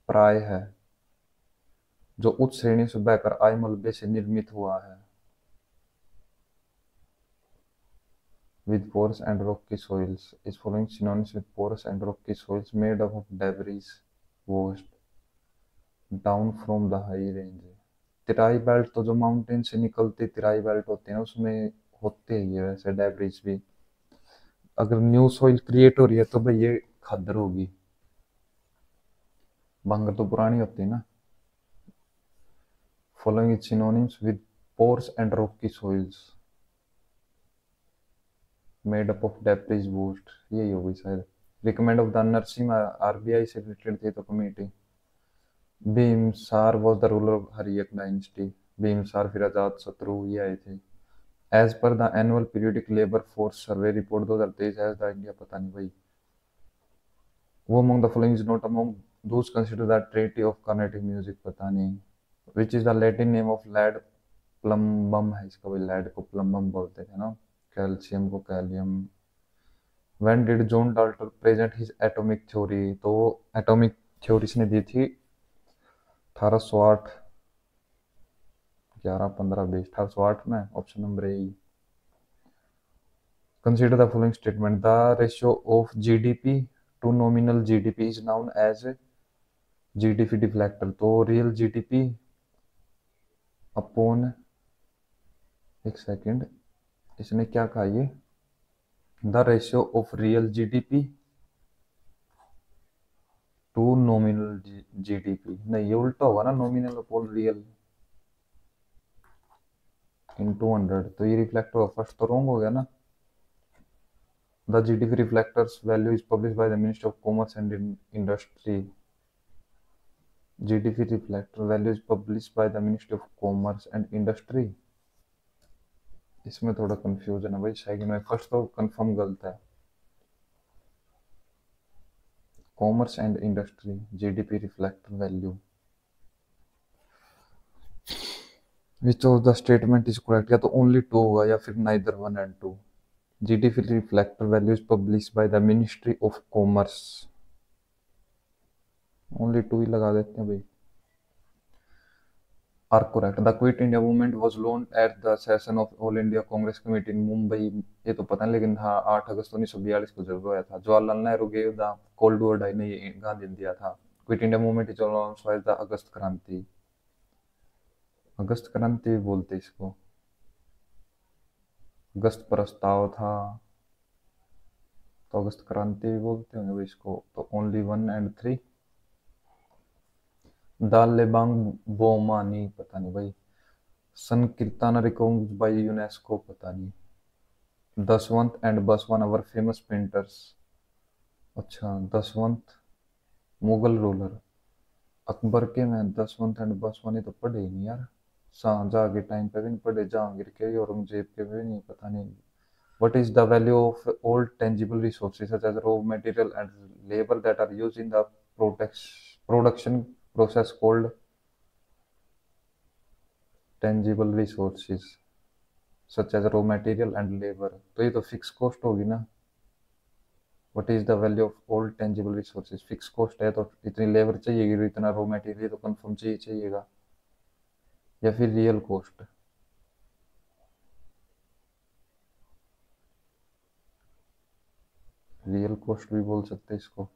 प्राय है, जो उच्च श्रेणी से बहकर आए मलबे से निर्मित हुआ है? with porous and rocky soils is following synonyms with porous and rocky soils made up of debris washed down from the high range। तिराई belt तो जो माउंटेन से निकलती तिराई बेल्ट होती है ना, उसमें होते ही है वैसे डेब्रिस भी। अगर न्यू सॉइल क्रिएट हो रही है तो भाई ये खद्दर होगी, बंगर तो पुरानी होती है ना। Following is synonyms with pores and rocky soils made up of debris washed, यही होगी शायद। Recommend of the Narasimha, RBI से रिलेटेड थी तो committee. Bimbisara was the ruler of Haryanka dynasty, Bimbisara फिर अजात शत्रु ये आए थे। As per the annual periodic labour force survey report 2023 as the India, पता नहीं भाई। Who among the following is not among those consider the treaty of Carnatic music, पता नहीं। Which is the Latin name of lead plumbum है इसका, भाई lead को plumbum बोलते थे ना, कैल्शियम को कैलियम। When did John Dalton present his atomic theory, तो एटॉमिक थ्योरी इसने दी थी 1808, 11, 15, 20, 1808 में option number A. Consider the following statement, the ratio of GDP to nominal GDP is known as GDP deflector. तो रियल जीडीपी अपॉन, एक second, इसने क्या कहा ये, the ratio of real GDP to nominal GDP, नहीं ये उल्टा होगा ना, नॉमिनल अपॉन रियल इन 200, तो ये रिफ्लेक्टर फर्स्ट तो रॉन्ग हो गया ना। The GDP reflectors value is publish by the ministry of commerce and industry. GDP reflector value is publish by the ministry of commerce and industry. इसमें थोड़ा confusion है भाई, सेकंड में फर्स्ट तो कंफर्म गलत है। Commerce and industry GDP reflector value, which of the statement is correct, या तो ओनली टू होगा या फिर neither one and two. GDP reflector value is publish by the ministry of commerce, only two ही लगा देते हैं भाई। Are correct. The quit India movement was launched at the session of all India Congress committee in Mumbai. ये तो पता नहीं, लेकिन हाँ 8 अगस्त 1942 को जब हुआ था। Jawaharlal Nehru gave the cold war die, ने ये गांधी ने दिया था। Quit India movement is also as the August Kranti, August क्रांति बोलते इसको। अगस्त प्रस्ताव था तो अगस्त क्रांति भी बोलते होंगे भाई इसको। तो ओनली 1 and 3। दाल लेबांग बोमानी, पता नहीं भाई। संकीर्तन रिकॉग्नाइज्ड बाय यूनेस्को, पता नहीं। दसवंत and Basavan our famous painters, अच्छा दसवंत मुगल रूलर। अकबर के में दसवंत एंड बसवन, ये तो पढ़े ही नहीं यार। शाहजहां के टाइम पे भी नहीं पढ़े, जहांगीर के, औरंगजेब के भी नहीं, पता नहीं। What is the value of all tangible resources such as raw material and labor that are used in the production process called tangible resources such as raw material and labor? तो ये तो फिक्स कॉस्ट होगी ना। What is the value of all tangible resources? Fix cost है तो इतनी labour चाहिएगी, इतना raw material तो कंफर्म चाहिएगा, या फिर रियल कॉस्ट। रियल कॉस्ट भी बोल सकते हैं इसको।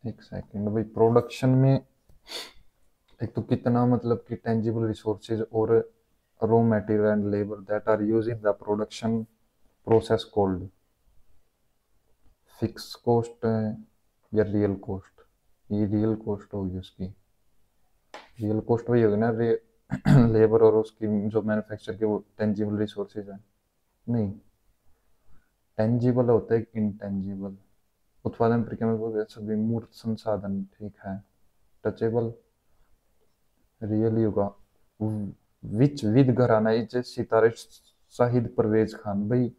एक सेकंड भाई, प्रोडक्शन में एक तो कितना, मतलब कि टेंजिबल रिसोर्सेज और raw material and labour that are use in the production process called, fix cost है या रियल कॉस्ट? ये रियल कॉस्ट होगी उसकी। रियल कॉस्ट वही होगी ना, लेबर और उसकी जो मैन्युफैक्चर के वो टेंजिबल रिसोर्सेज है। नहीं, टेंजिबल होता है इनटेंजिबल। उत्पादन प्रक्रिया में सभी मूर्त संसाधन, ठीक है। टचेबल रियल होगा। विच विद घराना इज सितारे शाहिद परवेज खान, भाई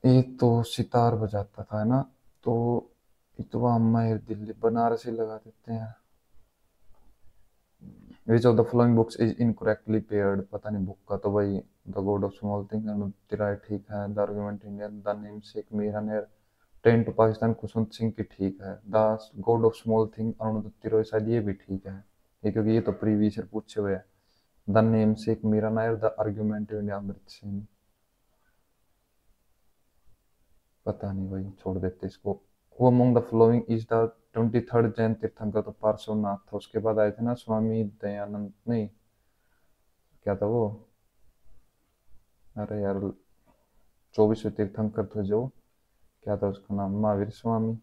ये तो सितार बजाता था ना, तो इतवा माहिर दिल्ली बनारसी लगा देते हैं। Which of the following books is incorrectly paired, पता नहीं बुक का, तो भाई the god of small thing तिराय ठीक है। The argument Indian, the namesake Mira Nair, train to Pakistan Khushwant Singh की ठीक है। The god of small thing Arundhati Roy, शायद ये भी ठीक है ये, क्योंकि ये तो प्रीवियस ईयर पूछे हुए हैं। The namesake Mira Nair, the argument India Amrit Singh, पता नहीं भाई, छोड़ देते इसको। Who among the following is the 23rd Jain Tirthankara, तो पार्श्वनाथ था। उसके बाद आए थे ना स्वामी दयानंद, नहीं क्या था वो, अरे यार 24वें तीर्थंकर थे जो, क्या था उसका नाम, महावीर स्वामी,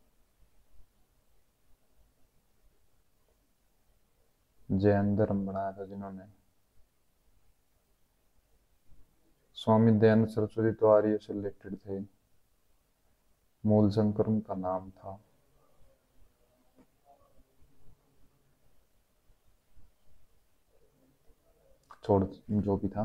जैन धर्म बनाया था जिन्होंने। स्वामी दयानंद सरस्वती तो आर्य से रिलेटेड थे, मूल शंकर उनका नाम था। छोड़ जो भी था।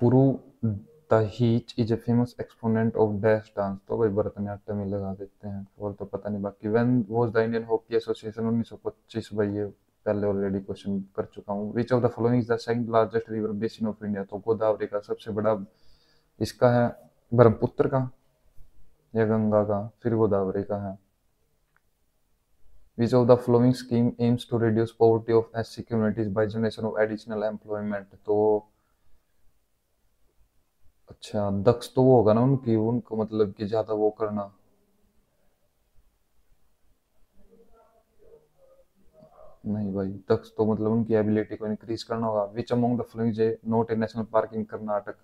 Puru Dadhich is a famous exponent of dash dance, तो भाई भरतनाट्यम ही लगा देते हैं, और तो पता नहीं बाकी। When was the Indian hockey association, 1925, भाई ये पहले ऑलरेडी क्वेश्चन कर चुका हूँ। विच of the following is the second largest river basin of India, तो गोदावरी का सबसे बड़ा इसका है, ब्रह्मपुत्र का या गंगा का, फिर गोदावरी का है। Which of the flowing scheme aims to reduce poverty of SC communities by generation of additional employment. तो अच्छा, दक्ष तो वो होगा ना उनकी, उनको मतलब कि ज्यादा वो करना। नहीं भाई, दक्ष तो मतलब उनकी एबिलिटी को इंक्रीज करना होगा। Which among the flowing J not a national park इन कर्नाटक।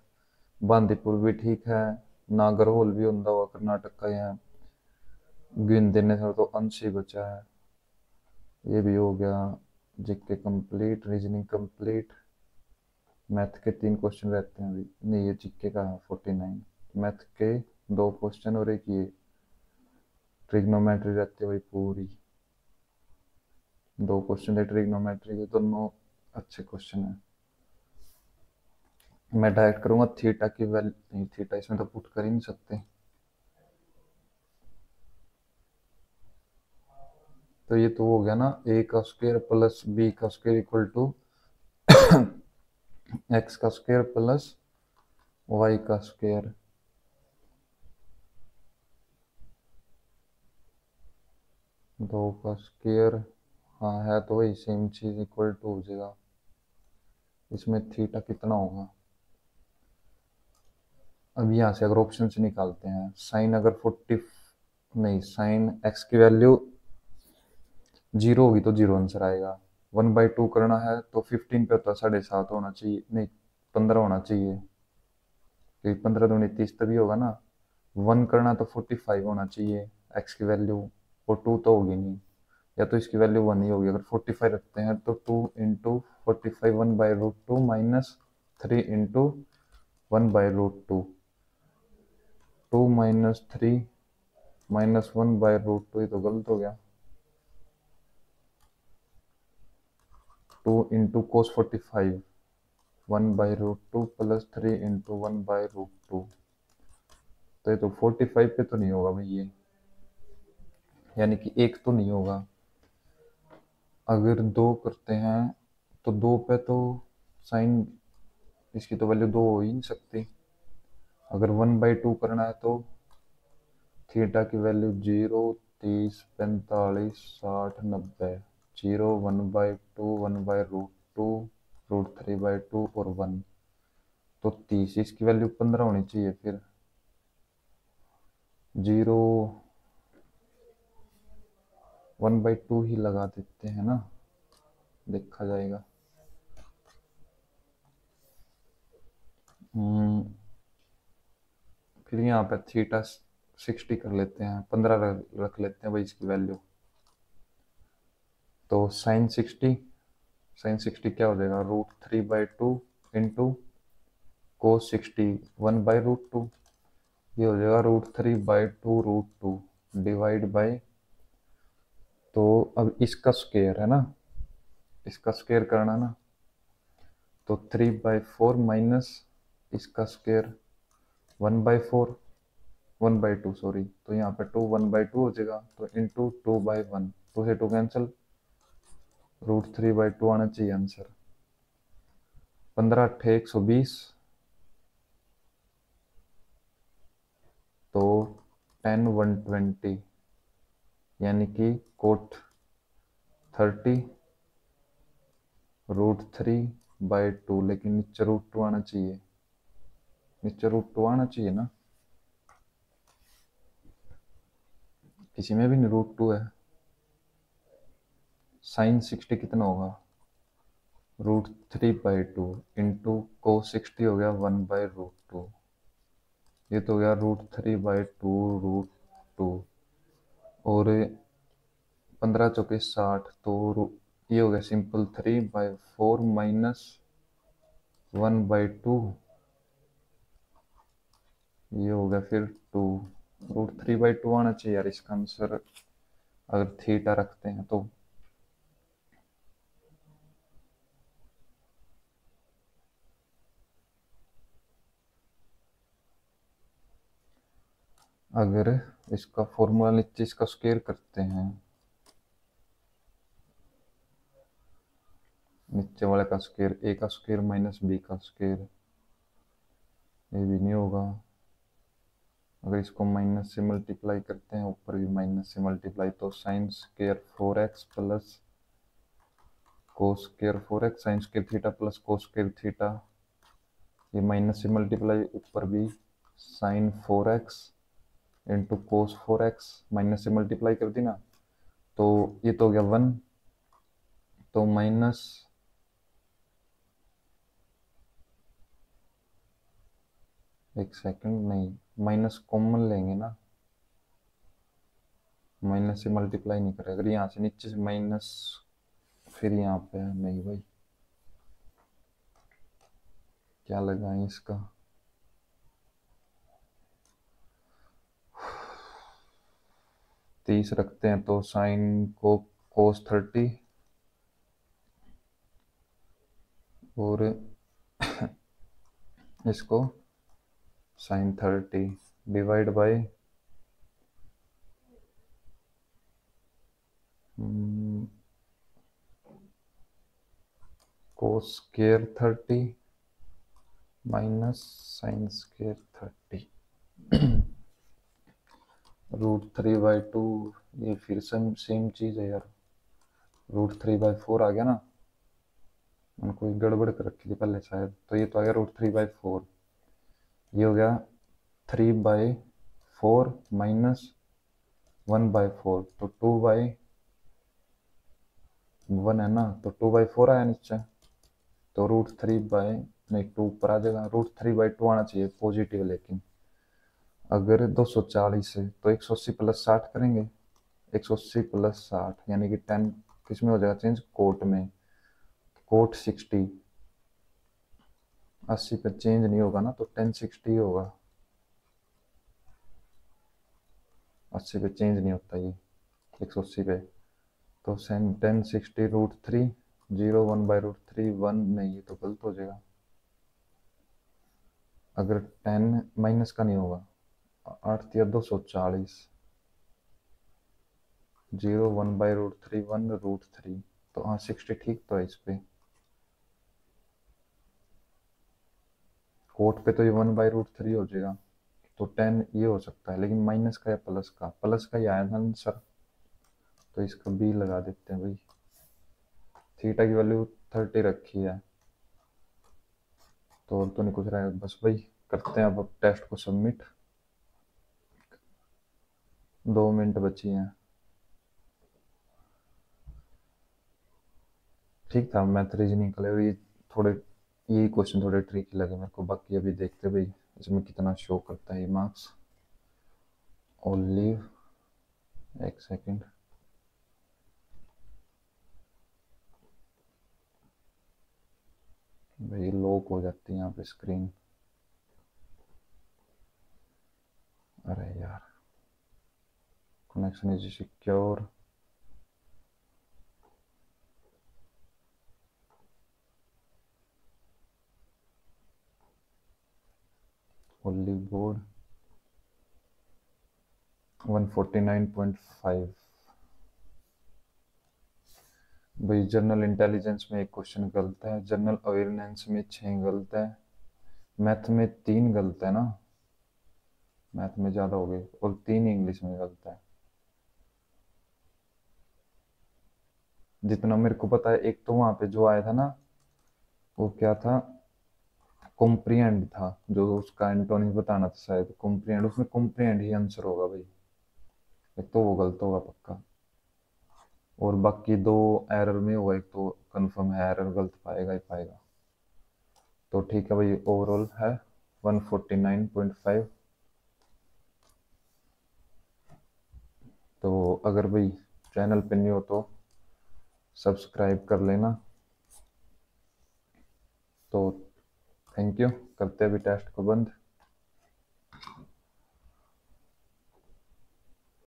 बांदीपुर भी ठीक है, नागरहोल भी होता हुआ कर्नाटक का यहाँ। गिन देने से तो अंश ही बचा है। ये भी हो गया। GK complete, reasoning complete. Math के 3 क्वेश्चन रहते हैं अभी, नहीं ये जीके का है 49। मैथ के 2 क्वेश्चन और एक ये ट्रिग्नोमेट्री रहती है भाई पूरी। 2 क्वेश्चन थे ट्रिग्नोमेट्री के, दोनों अच्छे क्वेश्चन है। मैं डायरेक्ट करूंगा थीटा की वैल्यू, नहीं थीटा इसमें तो पुट कर ही नहीं सकते। तो ये तो हो गया ना, ए का स्क्वायर प्लस बी का स्क्वायर इक्वल टू एक्स का स्क्वायर प्लस वाई का स्क्वायर। दो का स्क्वायर, हाँ है तो वही सेम चीज, इक्वल टू हो जाएगा। इसमें थीटा कितना होगा। अब यहाँ से अगर ऑप्शन से निकालते हैं, साइन अगर 40, नहीं साइन एक्स की वैल्यू 0 होगी तो 0 आंसर आएगा। 1/2 करना है तो 15 पे होता है 7.5 होना चाहिए, नहीं 15 होना चाहिए, क्योंकि 15 दूनी 30 तभी होगा ना। 1 करना तो 45 होना चाहिए एक्स की वैल्यू, और 2 तो होगी नहीं, या तो इसकी वैल्यू 1 ही होगी। अगर 45 रखते हैं तो 2 into 45 1/√2 minus 3 into 1/√2। 2 minus 3 minus 1/√2, ये तो गलत हो गया। 2 इंटू कोस 45 1/√2 प्लस 3 इंटू 1/√2। तो ये तो 45 पे तो नहीं होगा भाई ये, यानी कि एक तो नहीं होगा। अगर 2 करते हैं तो 2 पे तो साइन, इसकी तो वैल्यू 2 हो ही नहीं सकती। अगर 1/2 करना है तो थीटा की वैल्यू 0, 30, 45, 60, 90। 0, 1/2, 1/√2, √3/2 और 1, तो 30। इसकी वैल्यू 15 होनी चाहिए फिर। 0, 1/2 ही लगा देते हैं ना, देखा जाएगा। फिर यहाँ पे थीटा 60 कर लेते हैं, 15 रख लेते हैं भाई इसकी वैल्यू। तो साइन 60 क्या हो जाएगा, √3/2 इंटू कोस 60 1/√2। ये हो जाएगा √3/2√2 डिवाइड बाय, तो अब इसका स्क्वायर है ना, इसका स्क्वायर करना ना, तो 3/4 माइनस इसका स्क्वायर 1/4, 1/2 सॉरी, तो यहाँ पे 2 1/2 हो जाएगा, तो इंटू 2/1, 2 से 2 कैंसिल, √3/2 आना चाहिए आंसर। 15 अट्ठे 120, तो 10 120, यानी कि कोट 30 √3/2, लेकिन नीचे √2 आना चाहिए, नीचे √2 आना चाहिए ना, किसी में भी नहीं √2 है। साइन 60 कितना होगा, √3/2 इंटू कोस 60 हो गया 1/√2, ये तो हो गया √3/2√2, और 15 चौके 60, तो ये हो गया सिंपल 3/4 माइनस 1/2, ये हो गया फिर 2, √3/2 आना चाहिए यार इसका आंसर, अगर थीटा रखते हैं तो। अगर इसका फॉर्मूला नीचे इसका स्क्वायर करते हैं, नीचे वाले का स्क्वायर, ए का स्क्वायर माइनस बी का स्क्वायर, ये भी नहीं होगा। अगर इसको माइनस से मल्टीप्लाई करते हैं, ऊपर भी माइनस से मल्टीप्लाई, तो sine square 4x plus cos square 4x, sine square theta plus cos square theta, ये माइनस से मल्टीप्लाई, ऊपर भी sine 4x into cos 4x, minus से मल्टीप्लाई कर दी ना, तो ये तो हो गया 1, तो माइनस एक सेकंड, नहीं माइनस कॉमन लेंगे ना, माइनस से मल्टीप्लाई नहीं करें, अगर यहाँ से नीचे से माइनस फिर यहाँ पे नहीं भाई, क्या लगाएं इसका, तीस रखते हैं, तो साइन को कोस 30 और इसको sine 30 divide by cos square 30 minus sine square 30 √3/2, ये फिर सेम चीज है यार, √3/4 आ गया ना, कोई गड़बड़ कर रखी थी पहले शायद, तो ये तो आ गया √3/4, ये हो गया 3/4 माइनस 1/4, तो 2/1 है ना, तो 2/4 आया नीचे, तो नहीं 2 ऊपर आ जाएगा, √3/2 आना चाहिए पॉजिटिव, लेकिन अगर 240 है तो 180 प्लस 60 करेंगे, 180 प्लस 60 यानी कि 10 किस में हो जाएगा चेंज, कोट में, कोट 60, 80 पे चेंज नहीं होगा ना, तो 1060 होगा, 80 पे चेंज नहीं होता ये, 180 पे, तो 1060 √3, 0 1/√3 1, नहीं ये तो गलत हो जाएगा, अगर 10 माइनस का नहीं होगा, 8 या 240, 0 1/√3 1√3, तो हाँ 60 ठीक तो है इस पे, कोट पे तो ये 1/√3 हो जाएगा, तो 10 ये हो सकता है, लेकिन माइनस का या प्लस का ही आया था आंसर, तो इसका बी लगा देते हैं भाई, थीटा की वैल्यू 30 रखी है, तो और तो नहीं कुछ रहा है, बस भाई करते हैं अब टेस्ट को सबमिट, 2 मिनट बची हैं, ठीक था, मैथ रीजनिंग के लिए ये थोड़े, यही क्वेश्चन थोड़े ट्रिकी लगे मेरे को, बाकी अभी देखते भाई इसमें कितना शो करता है ये मार्क्स, ओनली एक सेकंड, भाई लॉक हो जाती है यहाँ पे स्क्रीन, अरे यार, connection is secure, only board 149.5, भाई जनरल इंटेलिजेंस में एक क्वेश्चन गलत है, जनरल अवेयरनेस में 6 गलत है, मैथ में 3 गलत है ना, मैथ में ज़्यादा हो गई, और 3 इंग्लिश में गलत है, जितना मेरे को पता है, एक तो वहां पे जो आया था ना, वो क्या था, कॉम्प्रिहेंड था, जो उसका एंटोनिम बताना था शायद, कॉम्प्रिहेंड, उसमें कॉम्प्रिहेंड ही आंसर होगा भाई, एक तो वो गलत होगा पक्का, और बाकी 2 एरर में होगा, एक तो कंफर्म है एरर, गलत पाएगा ही पाएगा, तो ठीक है भाई, ओवरऑल है 149.5, तो अगर भाई चैनल पे नहीं हो तो सब्सक्राइब कर लेना, तो थैंक यू, करते हैं अभी टेस्ट को बंद।